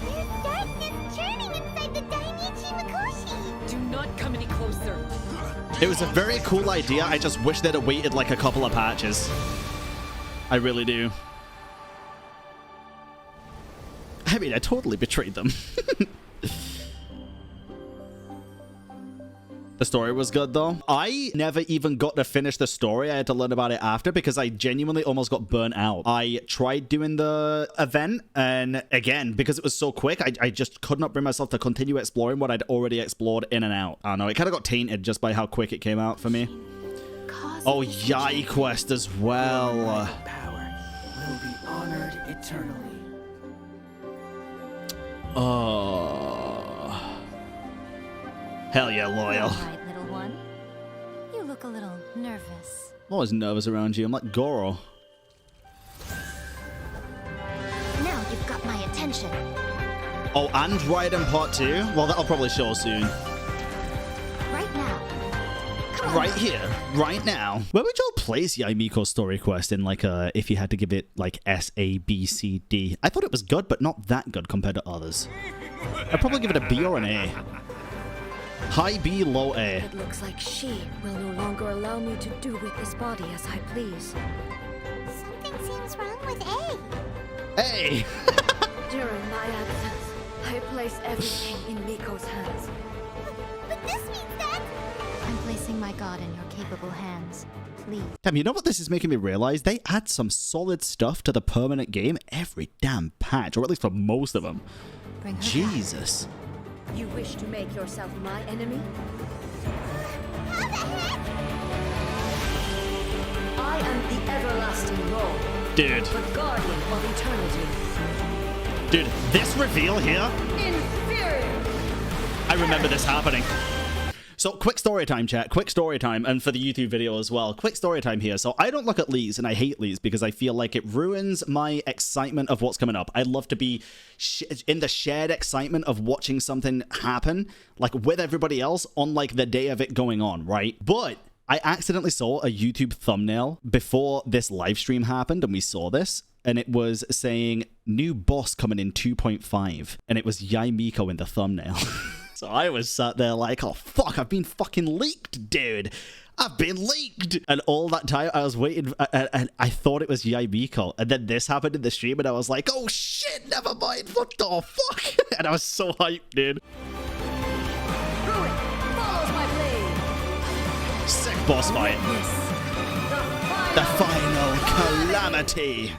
There's darkness churning inside the Daimichi Mikoshi. Do not come any closer. It was a very cool idea. I just wish they'd have waited like a couple of patches. I really do. I mean, I totally betrayed them. The story was good, though. I never even got to finish the story. I had to learn about it after because I genuinely almost got burnt out. I tried doing the event, and again, because it was so quick, I just could not bring myself to continue exploring what I'd already explored in and out. I don't know. It kind of got tainted just by how quick it came out for me. Oh, Yai Quest as well. Power will be honored eternally. Oh. Hell yeah, loyal. All right, little one. You look a little nervous. I'm always nervous around you. I'm like Goro. Now you've got my attention. Oh, and Raiden Part 2? Well, that'll probably show soon. Right now. Come on. Right here, right now. Where would y'all place Yai Miko's story quest in, like, if you had to give it, like, S, A, B, C, D? I thought it was good, but not that good compared to others. I'd probably give it a B or an A. High B, low A. It looks like she will no longer allow me to do with this body as I please. Something seems wrong with A. A! During my absence, I place everything in Miko's hands. But this means that... I'm placing my god in your capable hands. Please. Damn, you know what this is making me realize? They add some solid stuff to the permanent game every damn patch, or at least for most of them. Bring her Jesus. You wish to make yourself my enemy? How the heck? I am the everlasting Lord. Dude. The guardian of eternity. Dude, this reveal here? Inferior! I remember this happening. So, quick story time, chat. Quick story time. And for the YouTube video as well. Quick story time here. So, I don't look at leads, and I hate leads because I feel like it ruins my excitement of what's coming up. I love to be in the shared excitement of watching something happen, like, with everybody else on, like, the day of it going on, right? But I accidentally saw a YouTube thumbnail before this live stream happened, and we saw this. And it was saying, new boss coming in 2.5. And it was Yai Miko in the thumbnail. So I was sat there like, oh, fuck, I've been fucking leaked, dude. I've been leaked. And all that time I was waiting, and I thought it was Yai Miko. And then this happened in the stream, and I was like, oh, shit, never mind. What the fuck? And I was so hyped, dude. Ruin follows my blade. Sick boss fight. The final calamity.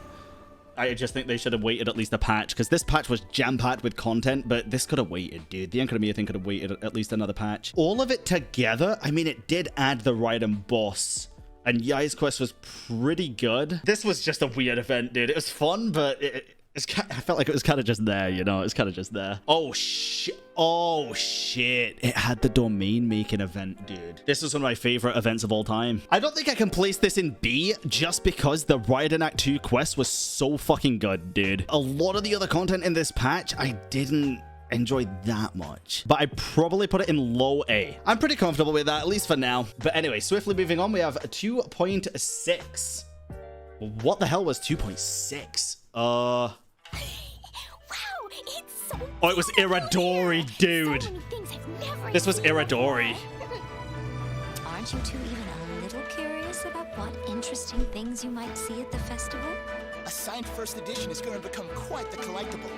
I just think they should have waited at least a patch, because this patch was jam-packed with content, but this could have waited, dude. The Enconomia thing could have waited at least another patch. All of it together, I mean, it did add the Raiden boss, and Yai's quest was pretty good. This was just a weird event, dude. It was fun, but I felt like it was kind of just there, you know? It's kind of just there. Oh, shit. Oh, shit. It had the domain making event, dude. This was one of my favorite events of all time. I don't think I can place this in B just because the Raiden Act 2 quest was so fucking good, dude. A lot of the other content in this patch, I didn't enjoy that much. But I probably put it in low A. I'm pretty comfortable with that, at least for now. But anyway, swiftly moving on, we have 2.6. What the hell was 2.6? Wow, it's so Oh, it was Iridori, dude. So many things I've never This was seen Iridori. Aren't you two even a little curious about what interesting things you might see at the festival? A signed first edition is going to become quite the collectible.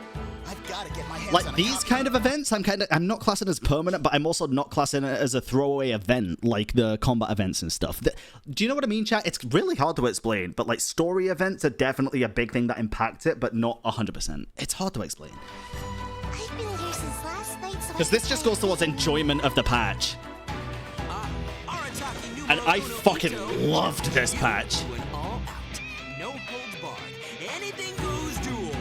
I've got to get my hands Like on a these copy. kind of events, I'm not classing as permanent, but I'm also not classing it as a throwaway event like the combat events and stuff. Do you know what I mean, chat? It's really hard to explain, but like story events are definitely a big thing that impacts it, but not 100%. It's hard to explain. I've been here since last night, so Because this just goes towards enjoyment of the patch. And I fucking loved this patch. No holds barred. Anything goes duel.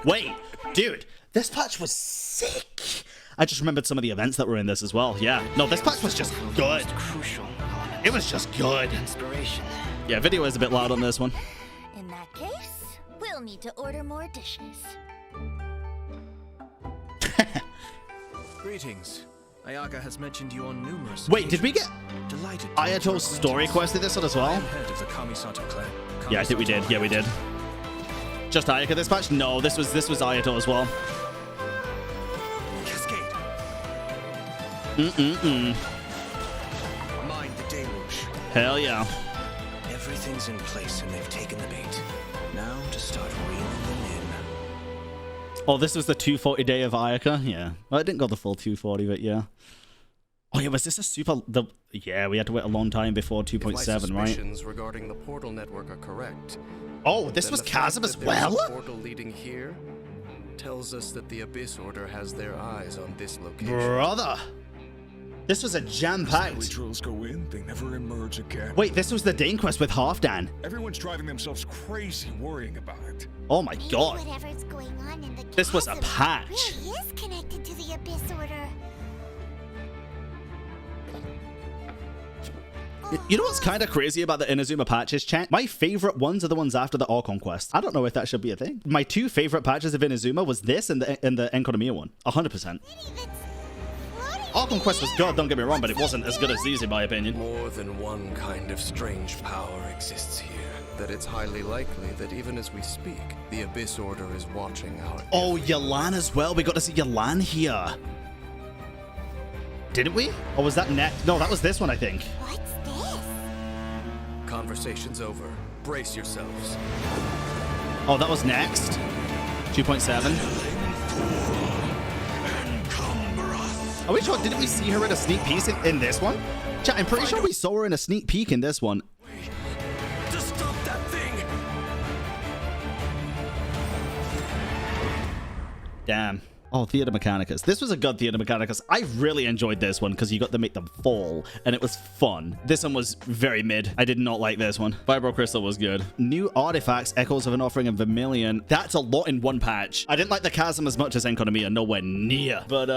Wait, dude, this patch was sick. I just remembered some of the events that were in this as well. Yeah, no, this patch was just good. It was just good. Inspiration. Yeah, video is a bit loud on this one. In that case, we'll need to order more dishes. Greetings. Ayaka has mentioned you on numerous Wait, did we get Delighted to Ayato's story quest in this one as well? head of the Kamisato clan. Yeah, I think we did. Yeah, we did. Just Ayaka this patch? No, this was Ayato as well. Cascade. Mind the deluge. Hell yeah. Everything's in place and they've taken the bait. Now to start reeling them in. Oh, this was the 240 day of Ayaka? Yeah. Well, I didn't go the full 240, but yeah. Oh yeah, was this a super... Yeah, we had to wait a long time before 2.7, right? Suspicions regarding the portal network are correct. Oh, this then was the fact Chasm as that there's a well? portal leading here tells us that the Abyss Order has their eyes on this location. Brother! This was a jam-packed... As drills go in, they never emerge again. Wait, this was the Dane quest with Halfdan. Everyone's driving themselves crazy worrying about it. Oh my god. Whatever's going on in the This was a chasm patch. really is connected to the Abyss Order. You know what's kind of crazy about the Inazuma patches, chat? My favorite ones are the ones after the Orcon quest. I don't know if that should be a thing. My two favorite patches of Inazuma was this and the Enkonomiya one. 100%. Orcon quest was good, don't get me wrong, but it wasn't as good as these in my opinion. More than one kind of strange power exists here. That it's highly likely that even as we speak, the Abyss Order is watching our... Oh, Yelan as well. We got to see Yelan here. Didn't we? Or was that next? No, that was this one, I think. Conversation's over. Brace yourselves. Oh, that was next. 2.7. Are we sure? Didn't we see her in a sneak peek in this one? Chat, I'm pretty sure we saw her in a sneak peek in this one. Just stop that thing! Damn. Oh, Theater Mechanicus. This was a good Theater Mechanicus. I really enjoyed this one because you got to make them fall, and it was fun. This one was very mid. I did not like this one. Vibro Crystal was good. New artifacts, Echoes of an Offering, and Vermilion. That's a lot in one patch. I didn't like the Chasm as much as Enkonomiya, nowhere near. But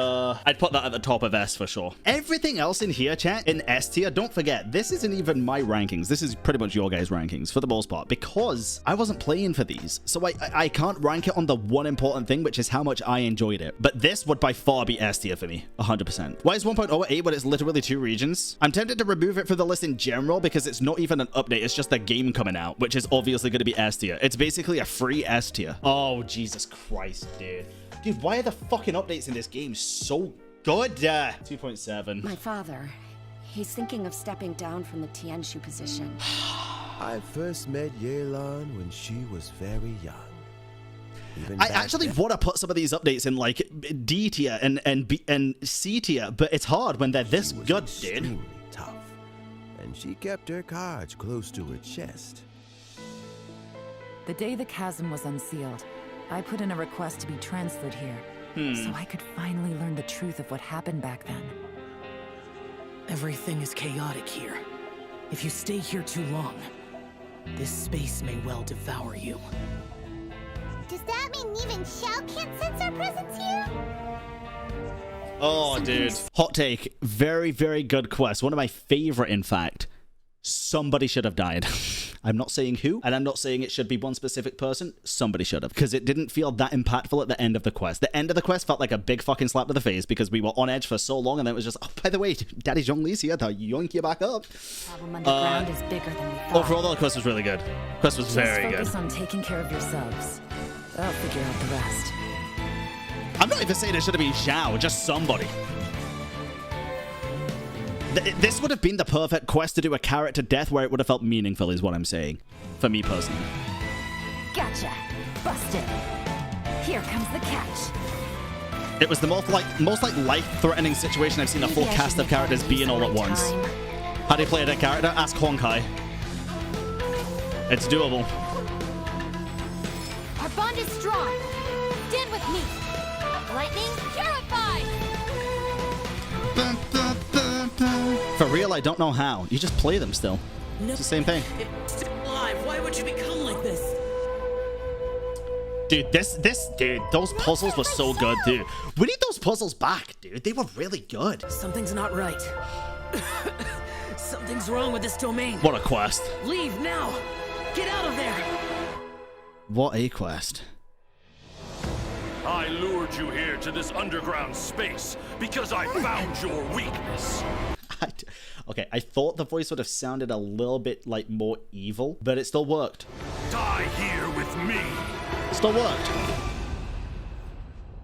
I'd put that at the top of S for sure. Everything else in here, chat, in S tier, don't forget, this isn't even my rankings. This is pretty much your guys' rankings for the most part because I wasn't playing for these. So I can't rank it on the one important thing, which is how much I enjoyed it. But this would by far be S tier for me, 100%. Why is 1.08 when it's literally 2 regions? I'm tempted to remove it for the list in general because it's not even an update, it's just the game coming out, which is obviously going to be S tier. It's basically a free S tier. Oh, Jesus Christ, dude. Dude, why are the fucking updates in this game so good? 2.7. My father, he's thinking of stepping down from the Tianshu position. I first met Yelan when she was very young. I actually want to put some of these updates in like D tier and C tier, but it's hard when they're this good, dude. Tough, and she kept her cards close to her chest. The day the chasm was unsealed, I put in a request to be transferred here, so I could finally learn the truth of what happened back then. Everything is chaotic here. If you stay here too long, this space may well devour you. Does that mean even Shao can't sense our presence here? Oh, dude. Hot take. Very, very good quest. One of my favorite, in fact. Somebody should have died. I'm not saying who, and I'm not saying it should be one specific person. Somebody should have, because it didn't feel that impactful at the end of the quest. The end of the quest felt like a big fucking slap to the face because we were on edge for so long, and then it was just, oh, by the way, Daddy Zhongli's here to yoink you back up. Problem underground is bigger than we thought. Overall, the quest was really good. Quest was very good. Just focus on taking care of yourselves. I'll figure out the rest. I'm not even saying it should have been Zhao, just somebody. This would have been the perfect quest to do a character death where it would have felt meaningful, is what I'm saying. For me personally. Gotcha. Busted. Here comes the catch. It was the most life-threatening situation I've seen a full cast of characters be in all at once. How do you play that character? Ask Honkai. It's doable. Our bond is strong. Stand with me. Lightning purified. For real, I don't know how. You just play them still. No, it's the same thing. It's still alive. Why would you become like this? Dude, dude, those puzzles were so good, dude. We need those puzzles back, dude. They were really good. Something's not right. Something's wrong with this domain. What a quest. Leave now. Get out of there. What a quest. I lured you here to this underground space because I found your weakness. Okay, I thought the voice would have sounded a little bit like more evil, but it still worked. Die here with me. Still worked.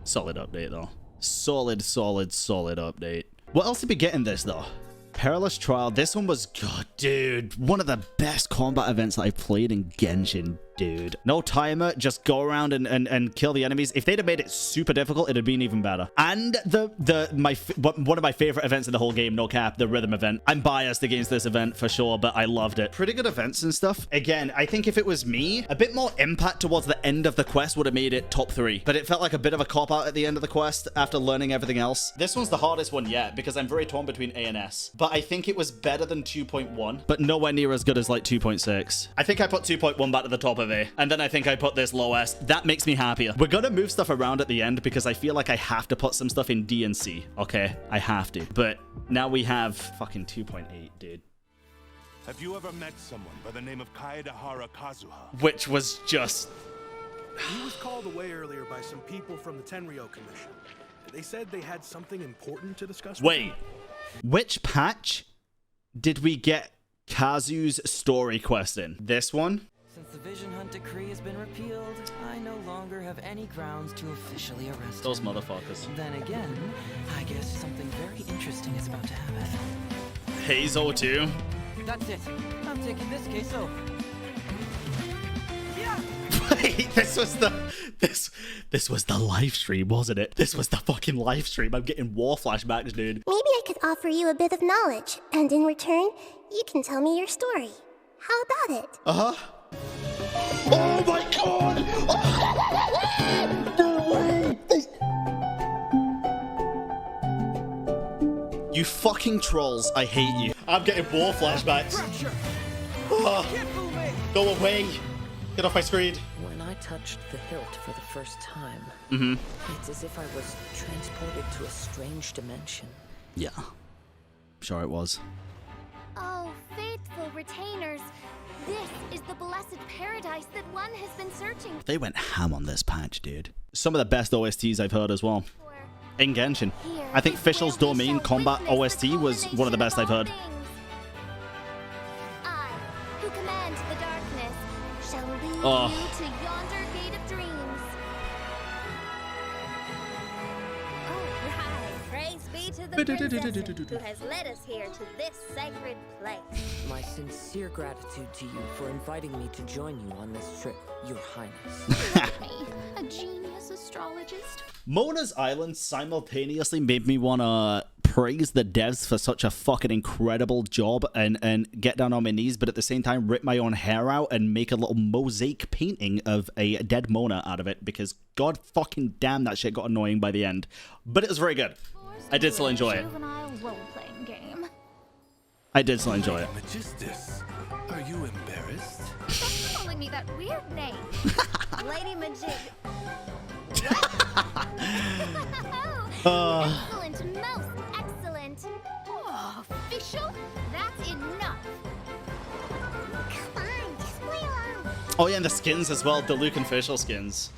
Solid update though. Solid update. What else did we get in this though? Perilous Trial. This one was good, dude. One of the best combat events that I've played in Genshin, dude. No timer, just go around and kill the enemies. If they'd have made it super difficult, it'd have been even better. And one of my favorite events in the whole game, no cap, the rhythm event. I'm biased against this event for sure, but I loved it. Pretty good events and stuff. Again, I think if it was me, a bit more impact towards the end of the quest would have made it top 3. But it felt like a bit of a cop-out at the end of the quest after learning everything else. This one's the hardest one yet because I'm very torn between A and S. But I think it was better than 2.1, but nowhere near as good as like 2.6. I think I put 2.1 back to the top of A, and then I think I put this low S. That makes me happier. We're gonna move stuff around at the end because I feel like I have to put some stuff in D and C. Okay, I have to. But now we have fucking 2.8, dude. Have you ever met someone by the name of Kaedahara Kazuha? Which was just... He was called away earlier by some people from the Tenryou Commission. They said they had something important to discuss with Wait, which patch did we get Kazu's story quest in? This one? Since the Vision Hunt decree has been repealed, I no longer have any grounds to officially arrest Those him. motherfuckers. Then again, I guess something very interesting is about to happen. Hazel too. That's it. I'm taking this case over. Wait, this was the live stream, wasn't it? This was the fucking live stream. I'm getting war flashbacks, dude. Maybe I could offer you a bit of knowledge, and in return, you can tell me your story. How about it? Uh-huh. Oh my god! You fucking trolls, I hate you. I'm getting war flashbacks. Oh, go away. Get off my screen. When I touched the hilt for the first time, Mm-hmm. it's as if I was transported to a strange dimension. Yeah. Sure it was. Oh, faithful retainers. This is the blessed paradise that one has been searching for. They went ham on this patch, dude. Some of the best OSTs I've heard as well. In Genshin. I think Fischl's Domain combat OST was one of the best I've heard. I, who command the darkness, shall lead you to yonder gate of dreams. Oh, right. Praise be to the princess who has led us here to this sacred place. My sincere gratitude to you for inviting me to join you on this trip, Your Highness. A genius astrologist. Mona's Island simultaneously made me want to praise the devs for such a fucking incredible job and get down on my knees, but at the same time rip my own hair out and make a little mosaic painting of a dead Mona out of it, because god fucking damn that shit got annoying by the end. But it was very good. I did still enjoy it. Role-playing game. I did still enjoy it. Magistus, are you embarrassed? Stop calling me that weird name. Lady Majig. Excellent, most excellent. Oh, official? That's enough. Come on, just play along. Oh yeah, and the skins as well, the Luke and Fischl skins.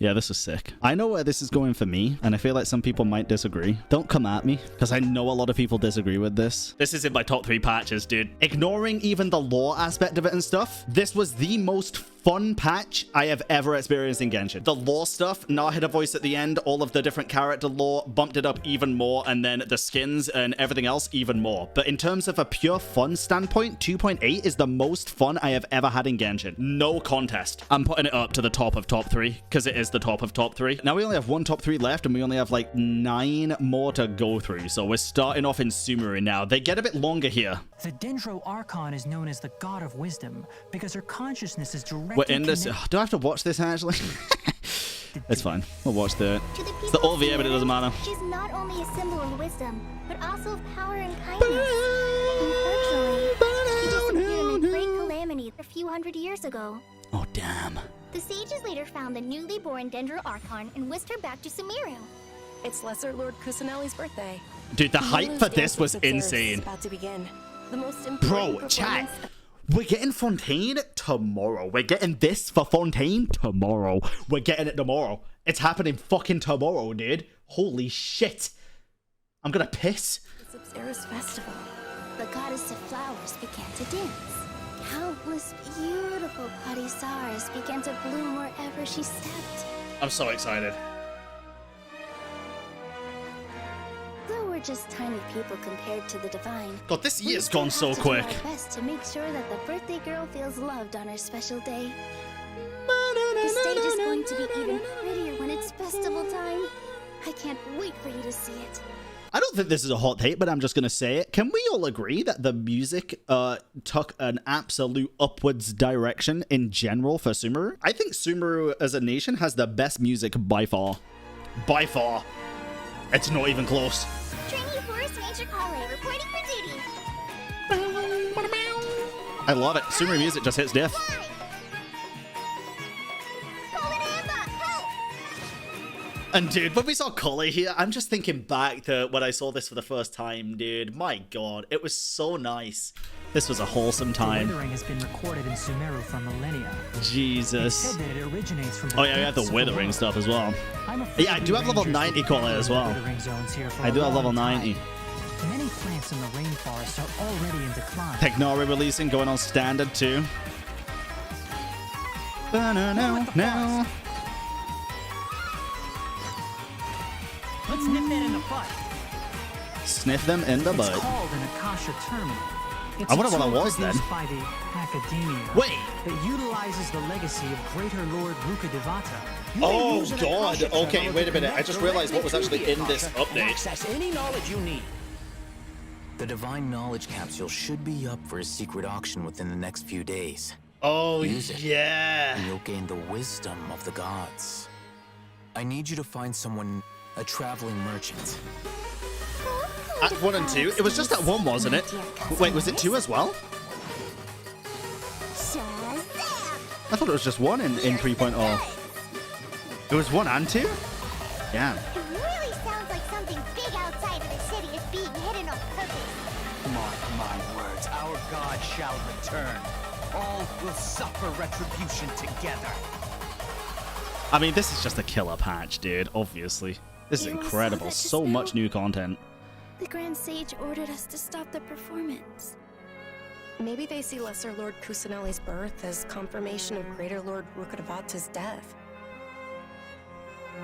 Yeah, this is sick. I know where this is going for me, and I feel like some people might disagree. Don't come at me, because I know a lot of people disagree with this. This is in my top 3 patches, dude. Ignoring even the lore aspect of it and stuff, this was the most fun patch I have ever experienced in Genshin. The lore stuff, now I had a voice at the end, all of the different character lore bumped it up even more, and then the skins and everything else even more. But in terms of a pure fun standpoint, 2.8 is the most fun I have ever had in Genshin. No contest. I'm putting it up to the top of top 3 because it is the top of top 3. Now we only have one top 3 left and we only have like 9 more to go through. So we're starting off in Sumeru now. They get a bit longer here. The Dendro Archon is known as the God of Wisdom because her consciousness is directly We're in this. Do I have to watch this actually? It's fine. We'll watch the. It's the OVA, but it doesn't matter. She's not only a symbol of wisdom, but also of power and kindness. Unfortunately, she disappeared in a great calamity a few hundred years ago. Oh, damn. The sages later found the newly born Dendro Archon and whisked her back to Sumeru. It's Lesser Lord Kusanali's birthday. Dude, the hype for this was insane. About to begin. The most Bro, chat. We're getting Fontaine tomorrow. We're getting this for Fontaine tomorrow. We're getting it tomorrow. It's happening fucking tomorrow, dude. Holy shit. I'm gonna piss. It's Eris festival. The goddess of flowers began to dance. Countless beautiful Padisars began to bloom wherever she stepped. I'm so excited. Though we're just tiny people compared to the divine. God, this year's gone so quick. We do our best to make sure that the birthday girl feels loved on her special day. The stage is going to be even prettier when it's festival time. I can't wait for you to see it. I don't think this is a hot take, but I'm just going to say it. Can we all agree that the music took an absolute upwards direction in general for Sumeru? I think Sumeru as a nation has the best music by far. By far. It's not even close. Trainee Forest Ranger Kale reporting for duty. I love it. Sumeru music just hits diff. And dude, when we saw Kale here, I'm just thinking back to when I saw this for the first time, dude. My god, it was so nice. This was a wholesome time. The withering has been recorded in Sumeru for millennia. Jesus. It's said that it originates from Oh yeah, we have the withering stuff as well. Yeah, I do have level 90 Kale as well. I do have level 90. Many plants in the rainforest are already in decline. Technori releasing, going on standard too. No. Let's nip that in the butt. Sniff them in the butt. It's called an Akasha Terminal. It's I wonder what that was then. by the Academia. Wait. That utilizes the legacy of Greater Lord Rukkhadevata. Oh god. Okay, wait a minute. I just realized what was actually in this update. Access any knowledge you need. The Divine Knowledge Capsule should be up for a secret auction within the next few days. Oh, Use it, yeah. and you'll gain the wisdom of the gods. I need you to find someone, a traveling merchant. Act 1 and 2? It was just that one, wasn't it? Wait, was it 2 as well? I thought it was just 1 in 3.0. It was 1 and 2? Yeah. It really sounds like something big outside of the city is being hidden on purpose. Mark my words, our god shall return. All will suffer retribution together. I mean, this is just a killer patch, dude, obviously. This is incredible. So much new content. The Grand Sage ordered us to stop the performance. Maybe they see Lesser Lord Kusanali's birth as confirmation of Greater Lord Rukkhadevata's death.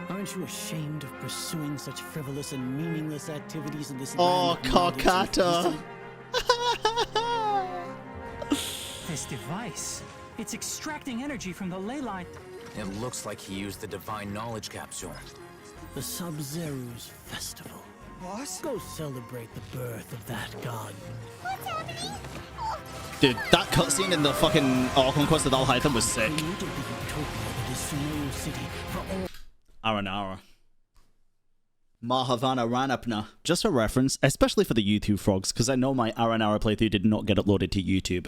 Aren't you ashamed of pursuing such frivolous and meaningless activities in this Oh, Kakata. This device, it's extracting energy from the ley line. It looks like he used the Divine Knowledge Capsule. The Sub-Zero's festival. Boss? Go celebrate the birth of that god. What's happening? Dude, that cutscene in the fucking Conquest of Alhaitham was sick. Aranara. Mahavana Ranapna. Just for reference, especially for the YouTube frogs, because I know my Aranara playthrough did not get uploaded to YouTube.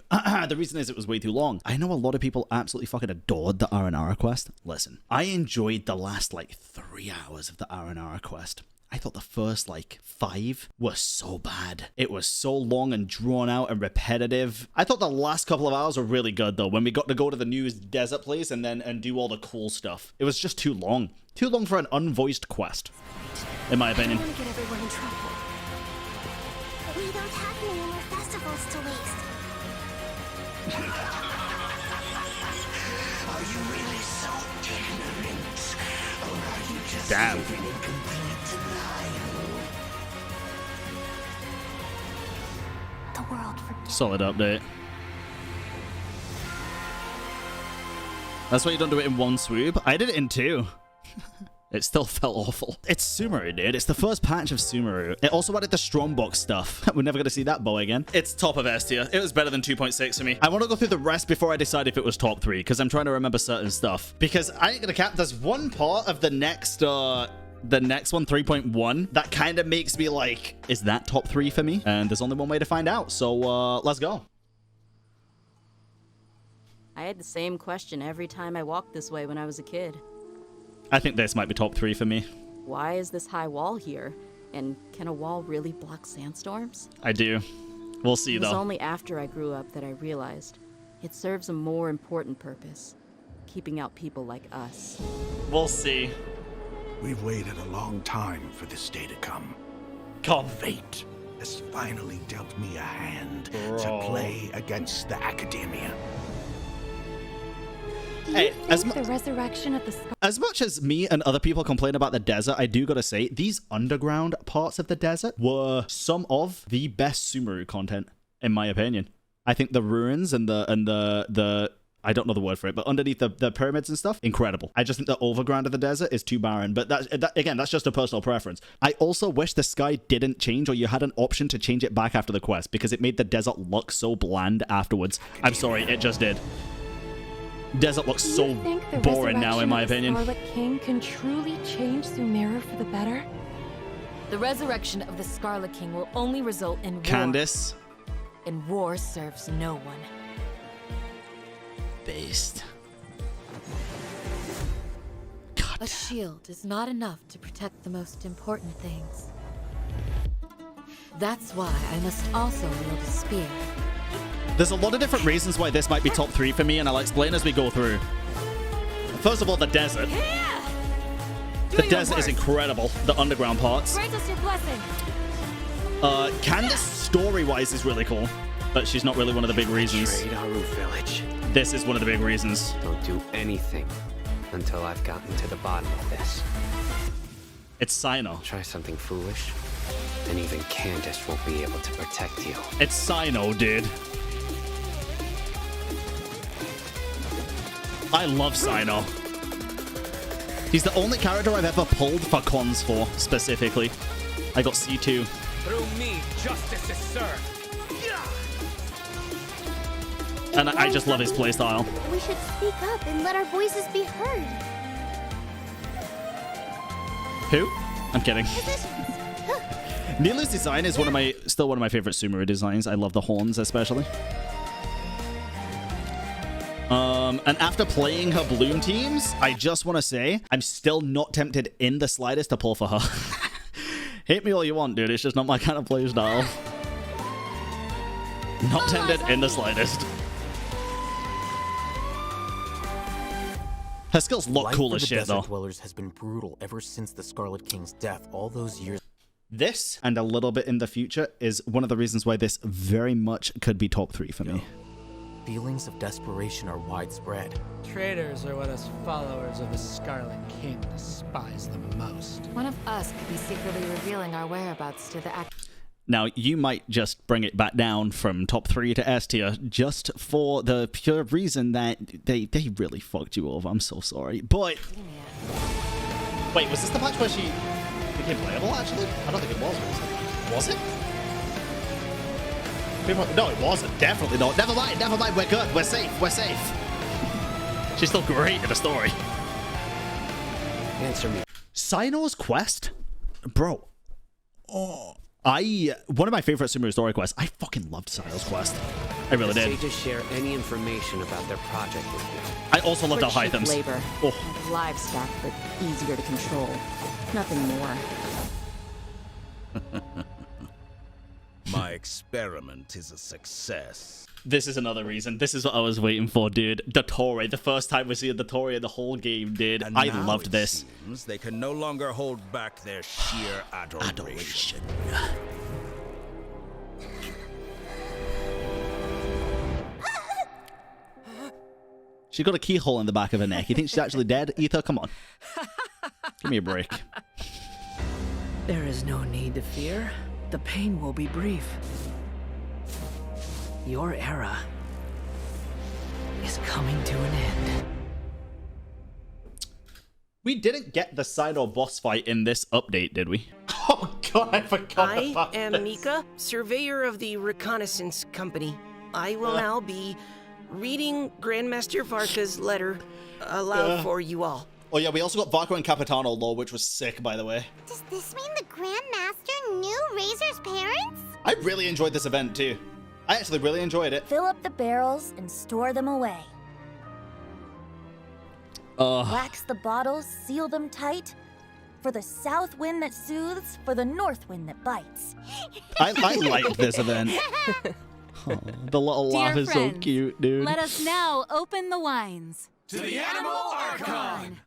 The reason is it was way too long. I know a lot of people absolutely fucking adored the Aranara quest. Listen, I enjoyed the last, 3 hours of the Aranara quest. I thought the first, 5 was so bad. It was so long and drawn out and repetitive. I thought the last couple of hours were really good, though, when we got to go to the new desert place and do all the cool stuff. It was just too long. Too long for an unvoiced quest, in my opinion. I don't want to get everyone in trouble. We don't have any more festivals to waste. Damn. The world forgets. Solid update. That's why you don't do it in one swoop. I did it in two. It still felt awful. It's Sumeru, dude. It's the first patch of Sumeru. It also added the Strongbox stuff. We're never going to see that bow again. It's top of S tier. It was better than 2.6 for me. I want to go through the rest before I decide if it was top 3, because I'm trying to remember certain stuff. Because I ain't going to cap. There's one part of the next one, 3.1, that kind of makes me like, is that top 3 for me? And there's only one way to find out. So let's go. I had the same question every time I walked this way when I was a kid. I think this might be top 3 for me. Why is this high wall here? And can a wall really block sandstorms? I do. We'll see, It was though. only after I grew up that I realized it serves a more important purpose. Keeping out people like us. We'll see. We've waited a long time for this day to come. Come. Fate has finally dealt me a hand Bro. to play against the academia. Hey, The resurrection of the as much as me and other people complain about the desert, I do gotta say, these underground parts of the desert were some of the best Sumeru content, in my opinion. I think the ruins and the I don't know the word for it, but underneath the pyramids and stuff, incredible. I just think the overground of the desert is too barren, but again, that's just a personal preference. I also wish the sky didn't change, or you had an option to change it back after the quest, because it made the desert look so bland afterwards. I'm sorry, it just did. Desert looks so boring now, in my opinion. The Scarlet King can truly change Sumeru for the better? The resurrection of the Scarlet King will only result in war. Candace. And war serves no one. Based. A shield is not enough to protect the most important things. That's why I must also wield a spear. There's a lot of different reasons why this might be top 3 for me, and I'll explain as we go through. First of all, the desert. The desert is incredible. The underground parts. Grant us your blessing. Candace, story-wise, is really cool, but she's not really one of the big reasons. Betrayed our village. This is one of the big reasons. Don't do anything until I've gotten to the bottom of this. It's Sino. Try something foolish, and even Candace won't be able to protect you. It's Sino, dude. I love Sino. He's the only character I've ever pulled for cons for, specifically. I got C2. Through me, justice is served. And I just love his playstyle. We should speak up and let our voices be heard. Who? I'm kidding. Nilu's design is still one of my favorite Sumeru designs. I love the horns, especially. And after playing her Bloom teams, I just want to say, I'm still not tempted in the slightest to pull for her. Hate me all you want, dude. It's just not my kind of playstyle. Not tempted in the slightest. Her skills look cool as shit, though. Dwellers has been brutal ever since the Scarlet King's death all those years. This, and a little bit in the future, is one of the reasons why this very much could be top 3 for me. Feelings of desperation are widespread. Traitors are what us followers of the Scarlet King despise the most. One of us could be secretly revealing our whereabouts to the Now, you might just bring it back down from top 3 to S tier just for the pure reason that they really fucked you over. I'm so sorry. But... Wait, was this the patch where she became playable, actually? I don't think it was. Was it? No, it wasn't. Definitely not. Never mind. We're good. We're safe. She's still great in the story. Answer me. Sino's quest? Bro. Oh... one of my favorite Sumeru story quests. I fucking loved Sino's quest. I really did. The sages share any information about their project with you. I also loved our items. Labor. Oh. Livestock, but easier to control. Nothing more. My experiment is a success. This is another reason. This is what I was waiting for, dude. Dottore. The first time we see a Dottore in the whole game, dude. And I now loved it this. seems they can no longer hold back their sheer adoration. She's got a keyhole in the back of her neck. You think she's actually dead? Ether, come on. Give me a break. There is no need to fear. The pain will be brief. Your era is coming to an end. We didn't get the Sino boss fight in this update, did we? Oh god, I forgot about I am this. Mika, surveyor of the reconnaissance company. I will now be reading Grandmaster Varka's letter aloud for you all. Oh yeah, we also got Varka and Capitano Law, which was sick, by the way. Does this mean the Grandmaster knew Razor's parents? I really enjoyed this event too. I actually really enjoyed it. Fill up the barrels and store them away. Wax the bottles, seal them tight. For the south wind that soothes, for the north wind that bites. I liked this event. Oh, the little Dear laugh is so friends, cute, dude. Let us now open the wines. To the Animal Archon!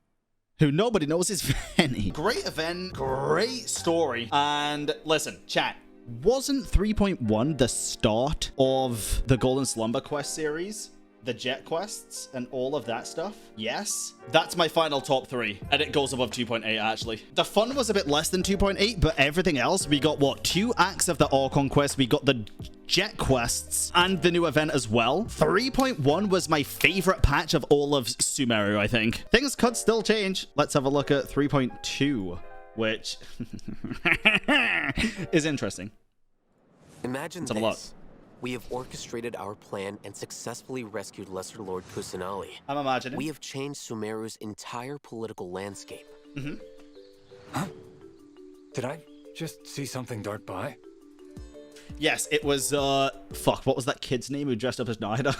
Who nobody knows is Fanny. Great event, great story. And listen, chat, wasn't 3.1 the start of the Golden Slumber quest series? The jet quests and all of that stuff? Yes. That's my final top 3. And it goes above 2.8, actually. The fun was a bit less than 2.8, but everything else, we got, what, 2 acts of the Archon quest, we got the jet quests, and the new event as well. 3.1 was my favorite patch of all of Sumeru, I think. Things could still change. Let's have a look at 3.2, which is interesting. Imagine Let's have a look. this. We have orchestrated our plan and successfully rescued Lesser Lord Kusanali. I'm imagining. We have changed Sumeru's entire political landscape. Huh? Did I just see something dart by? Yes, it was, fuck, what was that kid's name who dressed up as Nahida?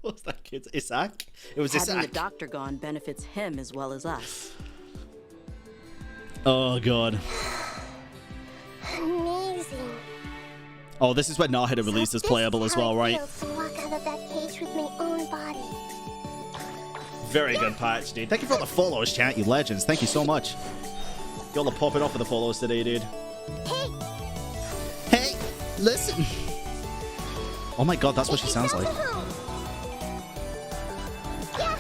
What was that kid's? Isaac? It was Having the Isaac. doctor gone benefits him as well as us. Oh, God. Amazing. Oh, this is where Nahida released as playable as well, right? To walk out of that cage with my own body. Very good patch, dude. Thank you for all the follows, chat, you legends. Thank you so much. Y'all are popping off for the follows today, dude. Hey! Hey, listen! Oh my god, that's what she sounds like. Yeah.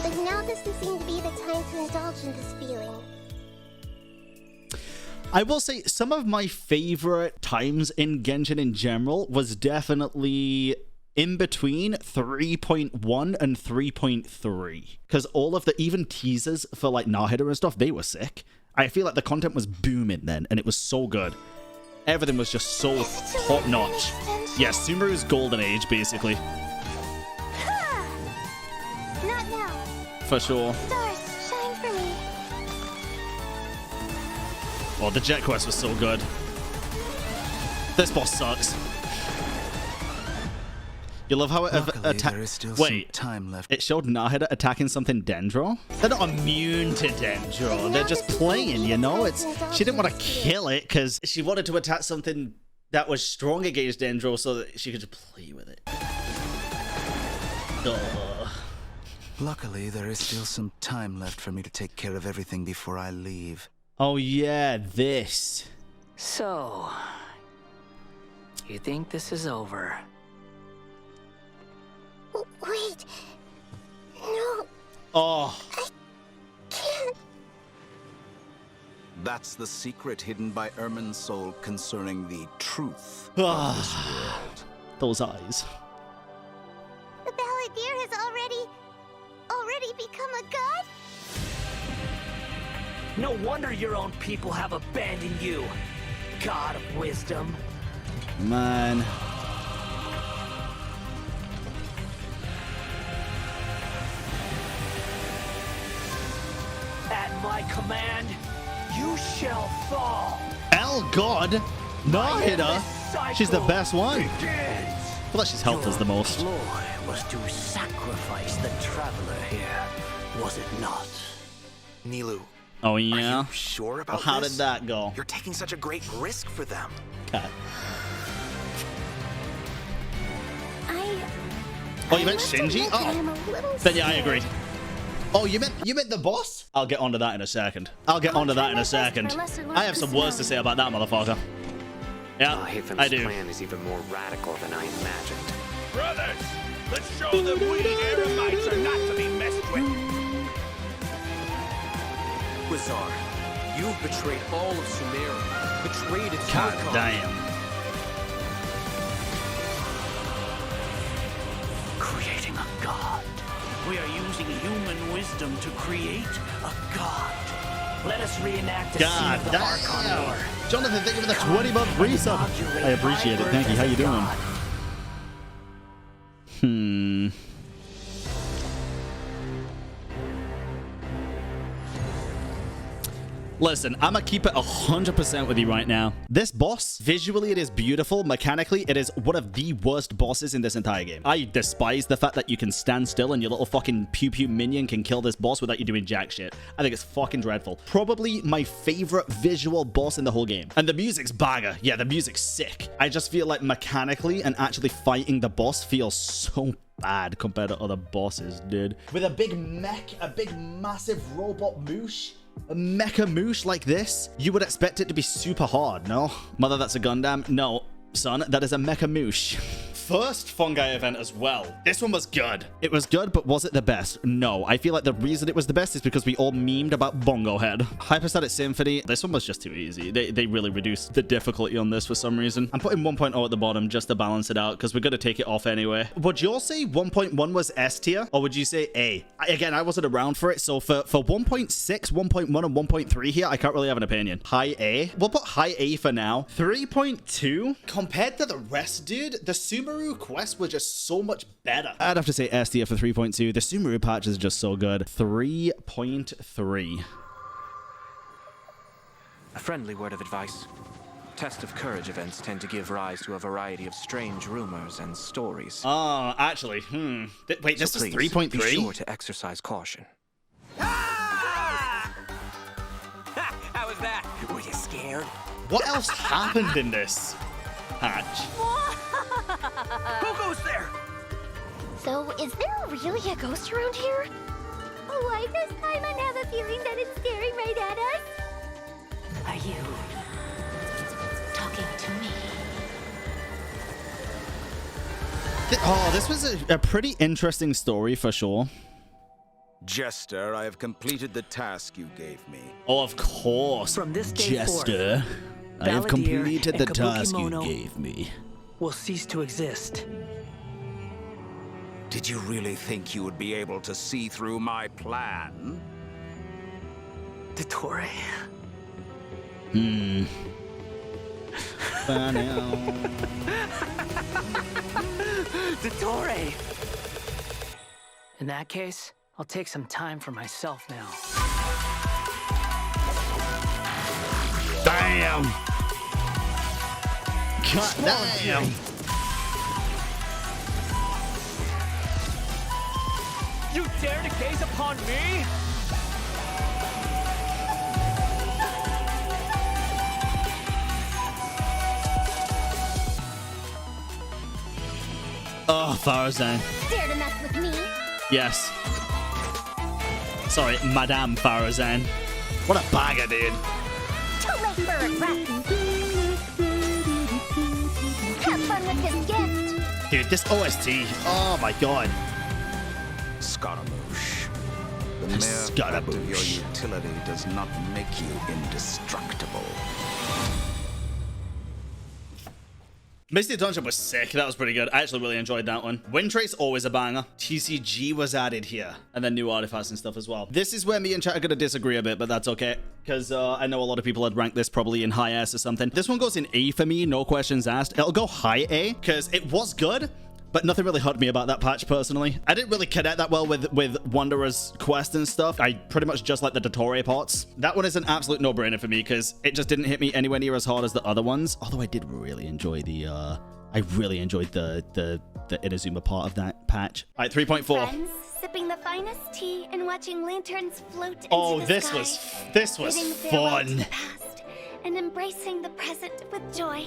But now doesn't seem to be the time to indulge in this feeling. I will say some of my favorite times in Genshin in general was definitely in between 3.1 and 3.3. Because all of the even teasers for like Nahida and stuff, they were sick. I feel like the content was booming then, and it was so good. Everything was just so top notch. Yeah, Sumeru's golden age, basically. Not now. For sure. Stars, shine for me. Oh, the jet quest was so good. This boss sucks. You love how it attacked. Wait, time left. It showed Nahida attacking something Dendro. They're not immune to Dendro. They're just playing, you know. She didn't want to kill it because she wanted to attack something that was strong against Dendro so that she could just play with it. Duh. Luckily, there is still some time left for me to take care of everything before I leave. Oh yeah, this. So, you think this is over? Wait. No. Oh. I can't. That's the secret hidden by Ermin's soul concerning the truth of this world. Those eyes. The Balladeer has already become a god? No wonder your own people have abandoned you, God of Wisdom. Man. At my command, you shall fall. El God? Nahida? She's the best one. I feel like she's helped us the most. Your ploy was to sacrifice the traveler here, was it not? Nilou. Oh yeah? Are you sure about How this? did that go? You're taking such a great risk for them. Okay. Oh, you meant Shinji? Oh, then yeah, I agree. Oh, you meant the boss? I'll get onto that in a second. I have some words to say about that motherfucker. Yeah, I do. plan is even more radical than I imagined. Brothers, Let's show them we Eremites are not to be messed with. Wizar, you've betrayed all of Sumeria. Betrayed its God icon. damn. Creating a god. We are using human wisdom to create a god. Let us reenact the scene of the Archon War. Jonathan, thank you for the 20-month resub. I appreciate it. Thank you. How you doing? Listen, I'm gonna keep it 100% with you right now. This boss, visually it is beautiful. Mechanically, it is one of the worst bosses in this entire game. I despise the fact that you can stand still and your little fucking pew-pew minion can kill this boss without you doing jack shit. I think it's fucking dreadful. Probably my favorite visual boss in the whole game. And the music's banger. Yeah, the music's sick. I just feel like mechanically and actually fighting the boss feels so bad compared to other bosses, dude. With a big mech, a big massive robot moosh, a mecha moosh like this, you would expect it to be super hard, no? Mother, that's a Gundam? No, son, that is a mecha moosh. First Fungi event as well. This one was good. It was good, but was it the best? No. I feel like the reason it was the best is because we all memed about Bongo Head. Hypostatic Symphony. This one was just too easy. They really reduced the difficulty on this for some reason. I'm putting 1.0 at the bottom just to balance it out because we're going to take it off anyway. Would you all say 1.1 was S tier or would you say A? Again, I wasn't around for it. So for 1.6, 1.1 and 1.3 here, I can't really have an opinion. High A. We'll put high A for now. 3.2. Compared to the rest, dude, the Sumeru quests were just so much better. I'd have to say S tier for 3.2. The Sumeru patch is just so good. 3.3. A friendly word of advice. Test of Courage events tend to give rise to a variety of strange rumors and stories. Oh, actually, wait, this is 3.3? Be sure to exercise caution. How was that? Were you scared? What else happened in this patch? Who goes there? So, is there really a ghost around here? Why does Paimon have a feeling that it's staring right at us? Are you talking to me? Oh, this was a pretty interesting story for sure. Jester, I have completed the task you gave me. Oh, of course. From this day Jester, forth, I have completed the and task you Kabuki-mono gave me. Will cease to exist. Did you really think you would be able to see through my plan? Dottore. Dottore. In that case, I'll take some time for myself now. Damn. God damn. You dare to gaze upon me? Oh, Farazan. Dare to mess with me? Yes. Sorry, Madame Farazan. What a bagger, dude. Bird rat. Have fun with this gift. Dude, this OST. Oh my god. Scaramouche. The mere fact of your utility does not make you indestructible. Misty Dungeon was sick. That was pretty good. I actually really enjoyed that one. Windtrace, always a banger. TCG was added here. And then new artifacts and stuff as well. This is where me and chat are going to disagree a bit, but that's okay. Because I know a lot of people had ranked this probably in high S or something. This one goes in A for me, no questions asked. It'll go high A because it was good, but nothing really hurt me about that patch personally. I didn't really connect that well with Wanderer's quest and stuff. I pretty much just like the Dottore parts. That one is an absolute no-brainer for me because it just didn't hit me anywhere near as hard as the other ones. Although I did really enjoy the Inazuma part of that patch. All right, 3.4. Friends, sipping the finest tea and watching lanterns float into the this sky. this was Bidding farewell to fun. the past and embracing the present with joy.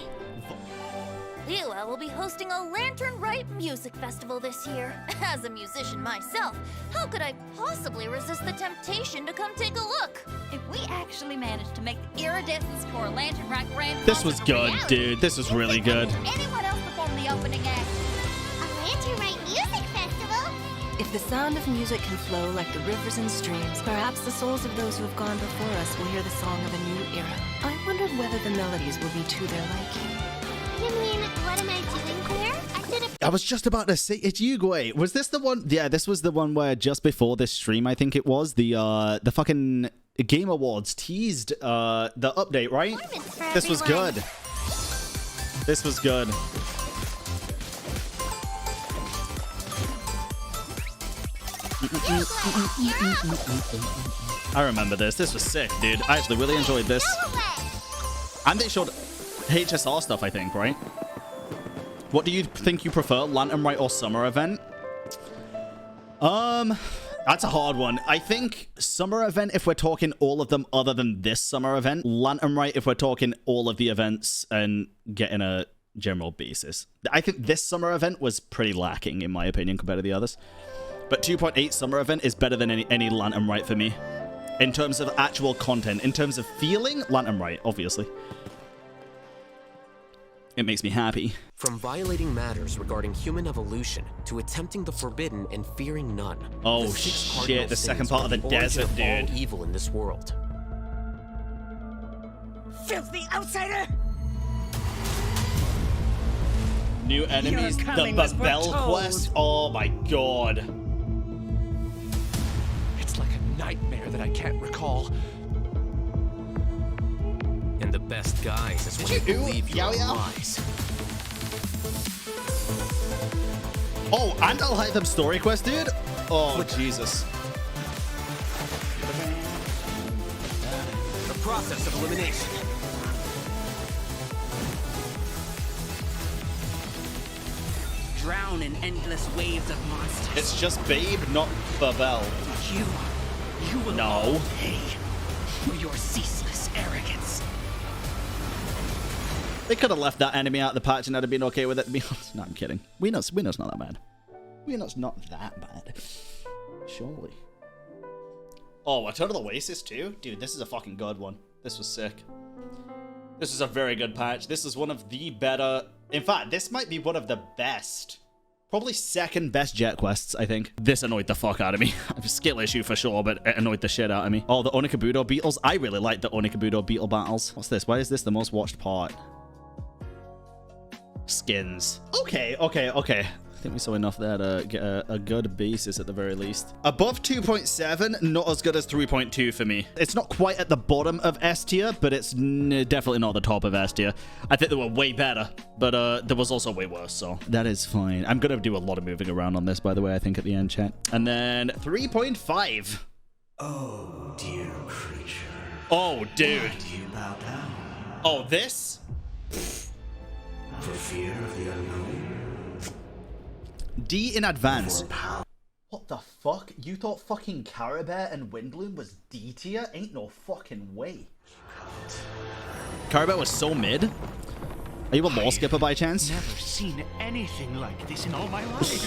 Liyue will be hosting a Lantern Rite Music Festival this year. As a musician myself, how could I possibly resist the temptation to come take a look? If we actually managed to make the Iridescence Core Lantern Rite Grand This was Concert a good, reality, dude. This was really good. anyone else perform the opening act? A Lantern Rite Music If the sound of music can flow like the rivers and streams, perhaps the souls of those who have gone before us will hear the song of a new era. I wondered whether the melodies will be to their liking. You mean, what am I doing, Claire? I should have... I was just about to say, it's Uguay. Was this the one? Yeah, this was the one where just before this stream, I think it was, the fucking Game Awards teased the update, right? This was good. This was good. I remember this. This was sick, dude. I actually really enjoyed this. And they showed HSR stuff, I think, right? What do you think you prefer, Lantern Rite or Summer Event? That's a hard one. I think Summer Event if we're talking all of them other than this Summer Event. Lantern Rite if we're talking all of the events and getting a general basis. I think this Summer Event was pretty lacking, in my opinion, compared to the others. But 2.8 Summer Event is better than any Lantern Rite for me. In terms of actual content. In terms of feeling, Lantern Rite, obviously. It makes me happy. From violating matters regarding human evolution to attempting the forbidden and fearing none. Oh shit, the second part of the desert, dude. All evil in this world. Filthy outsider! New enemies, the Babel quest. Oh my god. It's like a nightmare that I can't recall. And the best guys is when you believe your lies. Oh, and I'll hide them story quest, dude. Oh, Jesus. The process of elimination. Drown in endless waves of monsters. It's just Babe, not Babel. You will all pay for your ceaseless arrogance. They could have left that enemy out of the patch and I'd have been okay with it, to be honest. No, I'm kidding. We know it's not that bad. We know it's not that bad. Surely. Oh, Eternal Oasis too? Dude, this is a fucking good one. This was sick. This is a very good patch. This is one of the better... In fact, this might be one of the best. Probably second best jet quests, I think. This annoyed the fuck out of me. I have a skill issue for sure, but it annoyed the shit out of me. Oh, the Onikabudo beetles. I really like the Onikabudo beetle battles. What's this? Why is this the most watched part? Skins. Okay. I think we saw enough there to get a good basis at the very least. Above 2.7, not as good as 3.2 for me. It's not quite at the bottom of S tier, but it's definitely not the top of S tier. I think they were way better, but there was also way worse, so that is fine. I'm going to do a lot of moving around on this, by the way, I think, at the end, chat. And then 3.5. Oh, dear creature. Oh, dude. Why do you bow down? Oh, this? For fear of the unknown? D in advance. What the fuck? You thought fucking Carabare and Windloom was D tier? Ain't no fucking way. Carabare was so mid. Are you a lore skipper by chance? Never seen anything like this in all my life.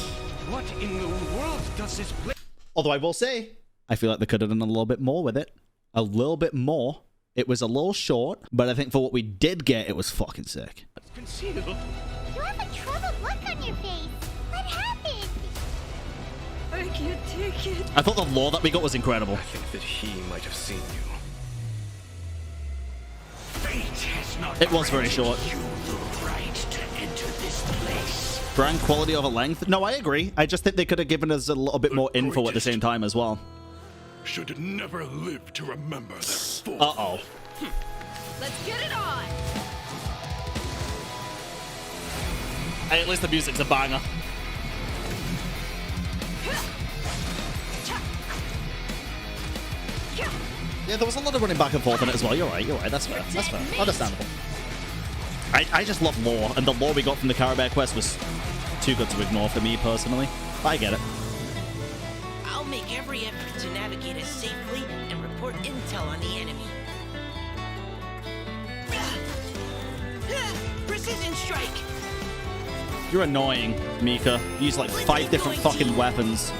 What in the world does this place? Although I will say, I feel like they could have done a little bit more with it. A little bit more. It was a little short, but I think for what we did get, it was fucking sick. It's concealable. You have a troubled look on your face. What happened? I can't take it. I thought the lore that we got was incredible. I think that he might have seen you. Fate has not It was very short. you the right to enter this place. Brand quality over length? No, I agree. I just think they could have given us a little bit more info at the same time as well. Should never live to remember their full. Uh-oh. Let's get it on. Hey, at least the music's a banger. Yeah, there was a lot of running back and forth in it as well. You're right. That's fair. That's fair. Understandable. I just love lore, and the lore we got from the Carabare quest was too good to ignore for me personally. But I get it. I'll make every effort to navigate us safely and report intel on the enemy. Precision strike! You're annoying, Mika. You use like 5 different fucking weapons.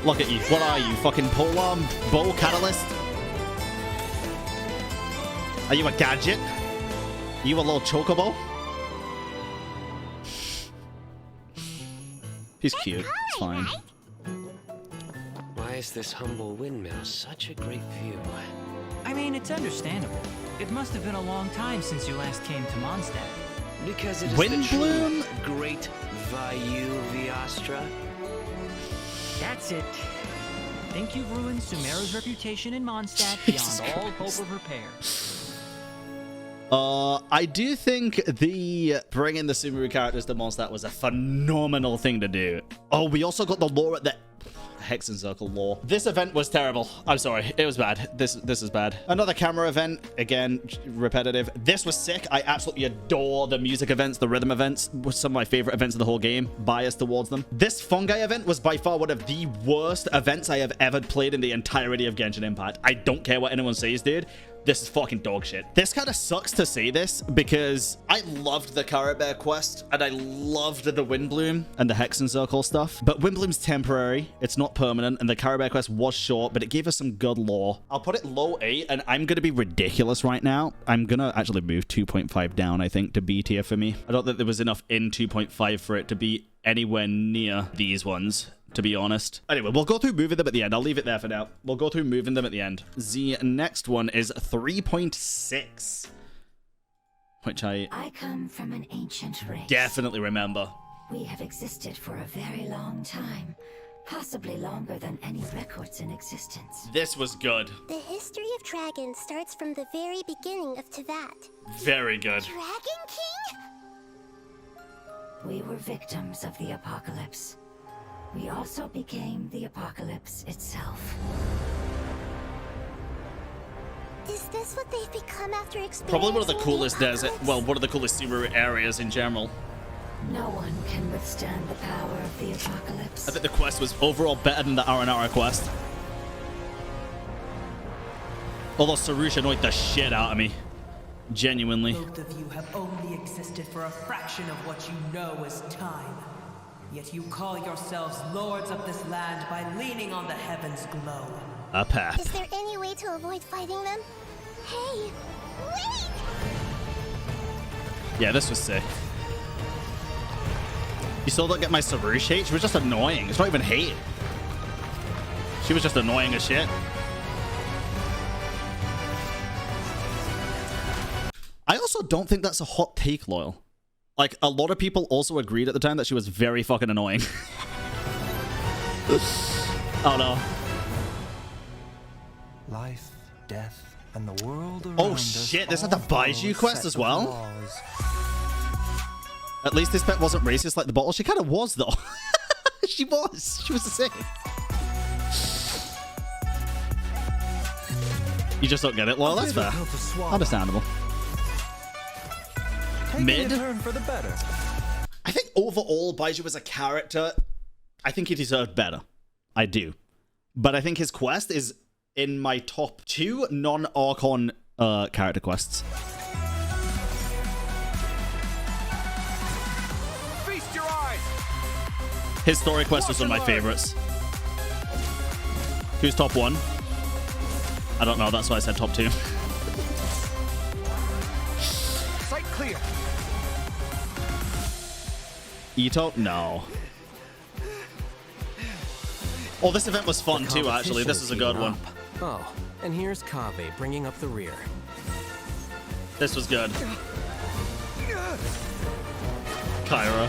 Look at you. What are you? Fucking polearm bow catalyst? Are you a gadget? Are you a little chocobo? He's cute. It's fine. is this humble windmill such a great view? I mean, it's understandable. It must have been a long time since you last came to Mondstadt. Because it is Windbloom? the true great Vayu Viastra. That's it. Think you've ruined Sumeru's reputation in Mondstadt beyond all hope of repair. I do think the bringing the Sumeru characters to Mondstadt was a phenomenal thing to do. Oh, we also got the lore at the Hexen Circle lore. This event was terrible. I'm sorry. It was bad. This is bad. Another camera event. Again, repetitive. This was sick. I absolutely adore the music events, the rhythm events. Was some of my favorite events of the whole game. Biased towards them. This fungi event was by far one of the worst events I have ever played in the entirety of Genshin Impact. I don't care what anyone says, dude. This is fucking dog shit. This kind of sucks to say this because I loved the Caribou quest and I loved the Windbloom and the Hexen Circle stuff. But Windbloom's temporary. It's not permanent. And the Caribou quest was short, but it gave us some good lore. I'll put it low 8 and I'm going to be ridiculous right now. I'm going to actually move 2.5 down, I think, to B tier for me. I don't think there was enough in 2.5 for it to be anywhere near these ones, to be honest. Anyway, we'll go through moving them at the end. I'll leave it there for now. We'll go through moving them at the end. The next one is 3.6, which I come from an ancient race. definitely remember. We have existed for a very long time, possibly longer than any records in existence. This was good. The history of dragons starts from the very beginning of Tevat. Very good. Dragon King? We were victims of the apocalypse. We also became the apocalypse itself. Is this what they've become after experiencing Probably one of the coolest apocalypse? desert, well, one of the coolest Sumeru areas in general. No one can withstand the power of the apocalypse. I think the quest was overall better than the Aranara quest. Although Sarush annoyed the shit out of me. Genuinely. Both of you have only existed for a fraction of what you know as time. Yet you call yourselves lords of this land by leaning on the heavens' glow. A path. Is there any way to avoid fighting them? Hey, wait! Yeah, this was sick. You still don't get my Sarush hate? She was just annoying. It's not even hate. She was just annoying as shit. I also don't think that's a hot take, Loyal. Like, a lot of people also agreed at the time that she was very fucking annoying. Oh, no. Life, death, and the world around Oh, us shit. This all had the follow Baiju a quest set as of well? laws. At least this pet wasn't racist like the bottle. She kind of was, though. She was. She was the same. You just don't get it? Well, that's fair. Understandable. Mid? For the better. I think overall, Baiju as a character, I think he deserved better. I do. But I think his quest is in my top 2 non-Archon character quests. Feast your eyes. His story quest was one of my favorites. Who's top 1? I don't know, that's why I said top 2. Sight clear. Ito? No. Oh, this event was fun too, actually. This is a good one. Oh, and here's Kaveh bringing up the rear. This was good. Kyra.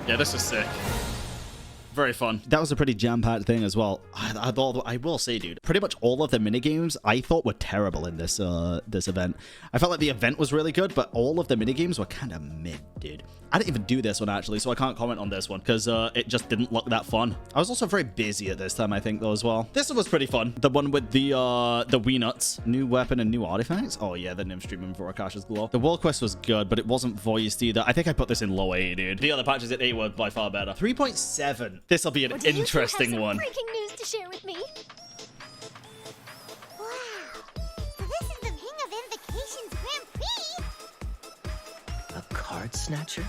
Yeah, this is sick. Very fun. That was a pretty jam-packed thing as well. I will say, dude, pretty much all of the minigames I thought were terrible in this this event. I felt like the event was really good, but all of the minigames were kind of mid, dude. I didn't even do this one, actually, so I can't comment on this one, because it just didn't look that fun. I was also very busy at this time, I think, though, as well. This one was pretty fun. The one with the wee nuts. New weapon and new artifacts? Oh, yeah, the nymph streaming for Akasha's Glow. The world quest was good, but it wasn't voiced either. I think I put this in low A, dude. The other patches at A were by far better. 3.7. This'll be an interesting one. Breaking news to share with me. Wow. So this is the King of Invocations Grand Prix. A card snatcher?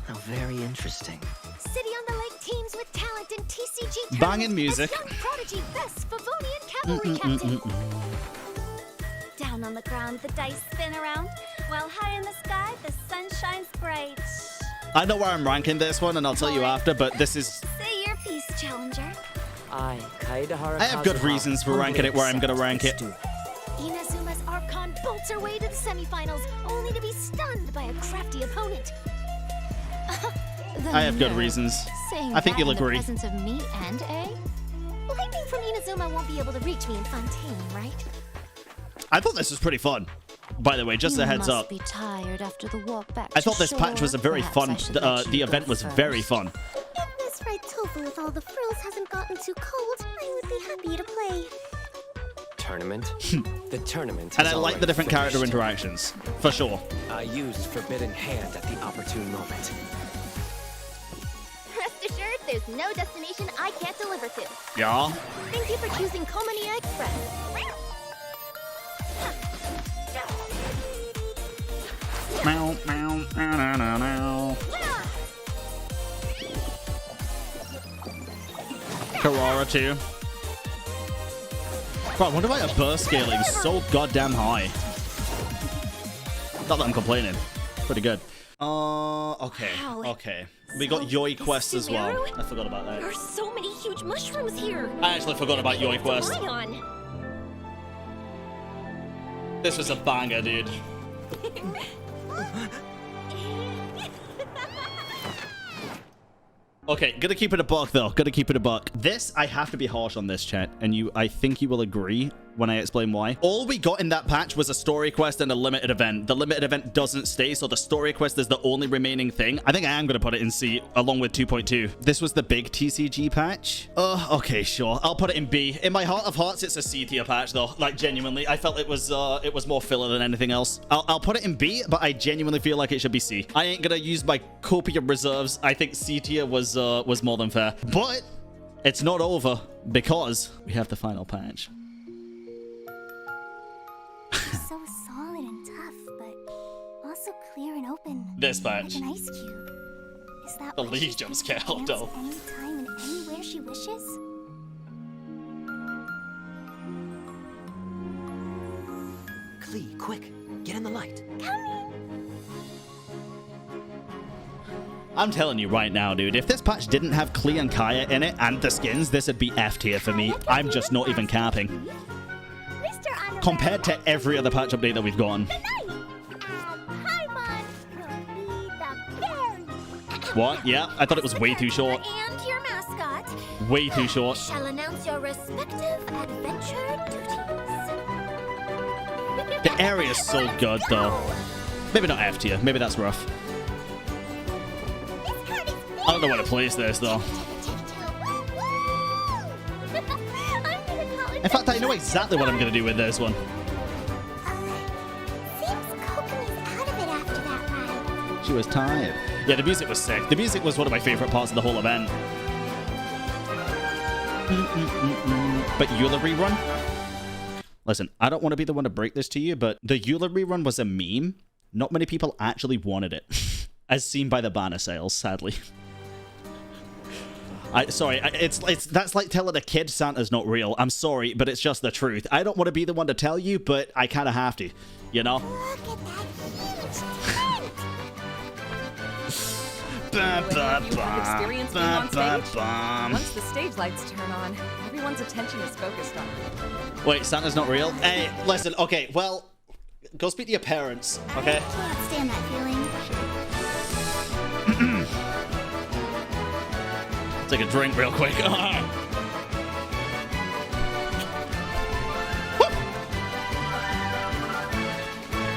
How very interesting. City on the Lake teams with talent in TCG Banging music. Young prodigy best Favonian cavalry captain. Down on the ground, the dice spin around, while high in the sky, the sun shines bright. I know where I'm ranking this one, and I'll tell you after, but this is... Say your piece, Challenger. I have good reasons for ranking it where I'm going to rank it. Inazuma's Archon bolts her way to the semifinals, only to be stunned by a crafty opponent. I have good reasons. I think you'll agree. In the presence of me and A? Lightning from Inazuma won't be able to reach me in Fontaine, right? I thought this was pretty fun. By the way, just a heads up. Be tired after the walk back I thought this patch was a very fun. The event was very fun. If this red tofu with all the frills hasn't gotten too cold, I would be happy to play. Tournament? The tournament. And I like the different character interactions, for sure. I used Forbidden Hand at the opportune moment. Rest assured, there's no destination I can't deliver to. Yeah. Thank you for choosing Komania Express. Meow, meow, meow, meow, meow. Karara too. Bro, I wonder why a burst scaling is so goddamn high. Not that I'm complaining. Pretty good. Okay. Okay. We got Yoi Quest as well. I forgot about that. There are so many huge mushrooms here. I actually forgot about Yoi Quest. Rely on. This was a banger, dude. Okay, gotta keep it a buck though. Gotta keep it a buck. This, I have to be harsh on this, chat, and I think you will agree when I explain why. All we got in that patch was a story quest and a limited event. The limited event doesn't stay, so the story quest is the only remaining thing. I think I am gonna put it in C along with 2.2. This was the big TCG patch. Okay, sure. I'll put it in B. In my heart of hearts, it's a C tier patch though. Like genuinely, I felt it was more filler than anything else. I'll put it in B, but I genuinely feel like it should be C. I ain't gonna use my copium reserves. I think C tier was more than fair, but it's not over because we have the final patch. So solid and tough, but also clear and open. This patch. Like an ice cube. Is that The league jump scare, though. Anytime and anywhere she wishes? Klee, quick, get in the light. I'm telling you right now, dude, if this patch didn't have Klee and Kaya in it and the skins, this would be F tier for me. I'm just not even capping. Compared to every other patch update that we've gotten. What? Yeah, I thought it was way too short. And your mascot. Way too short. Shall announce your respective adventure duties. The area is so good, though. Maybe not F tier. Maybe that's rough. I don't know where to place this, though. In fact, I know exactly what I'm going to do with this one. She was tired. Yeah, the music was sick. The music was one of my favorite parts of the whole event. But Eula rerun? Listen, I don't want to be the one to break this to you, but the Eula rerun was a meme. Not many people actually wanted it. As seen by the banner sales, sadly. That's like telling a kid Santa's not real. I'm sorry, but it's just the truth. I don't want to be the one to tell you, but I kind of have to, you know? Experience being on stage. Once the stage lights turn on, everyone's attention is focused on it. Wait, Santa's not real? Hey, listen, okay, well, go speak to your parents, okay? I can't stand that feeling. Take a drink real quick.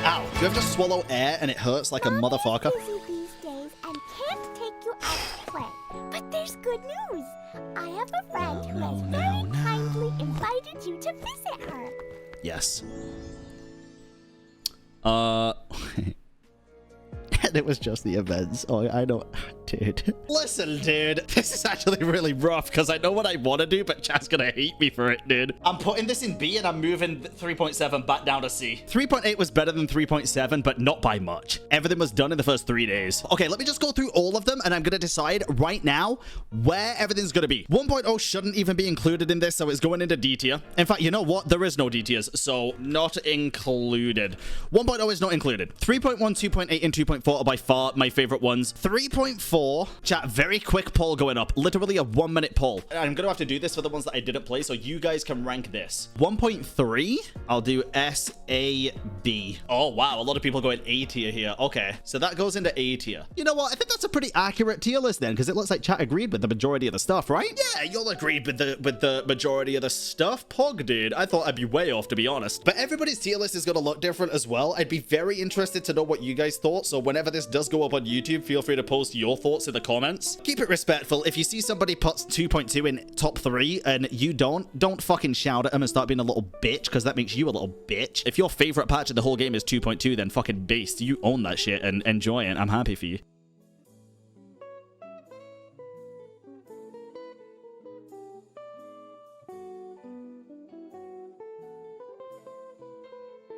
Ow, do you ever just swallow air and it hurts like a motherfucker? These days and can't take you out to play. But there's good news. I have a friend who has very kindly invited you to visit her. Yes. And it was just the events. Oh, I know. dude. Listen, dude. This is actually really rough because I know what I want to do, but chat's gonna hate me for it, dude. I'm putting this in B and I'm moving 3.7 back down to C. 3.8 was better than 3.7, but not by much. Everything was done in the first 3 days. Okay, let me just go through all of them and I'm gonna decide right now where everything's gonna be. 1.0 shouldn't even be included in this, so it's going into D tier. In fact, you know what? There is no D tiers, so not included. 1.0 is not included. 3.1, 2.8, and 2.4 are by far my favorite ones. 3.4, chat, very quick poll going up. Literally a 1-minute poll. I'm gonna have to do this for the ones that I didn't play, so you guys can rank this. 1.3, I'll do S, A, B. Oh, wow, a lot of people going A tier here. Okay, so that goes into A tier. You know what? I think that's a pretty accurate tier list then, because it looks like chat agreed with the majority of the stuff, right? Yeah, you'll agreed with the majority of the stuff. Pog, dude. I thought I'd be way off, to be honest. But everybody's tier list is gonna look different as well. I'd be very interested to know what you guys thought, so whenever this does go up on YouTube, feel free to post your thoughts in the comments. Keep it respectful. If you see somebody puts 2.2 in top 3 and you don't fucking shout at them and start being a little bitch, because that makes you a little bitch. If your favorite patch of the whole game is 2.2, then fucking beast. You own that shit and enjoy it. I'm happy for you.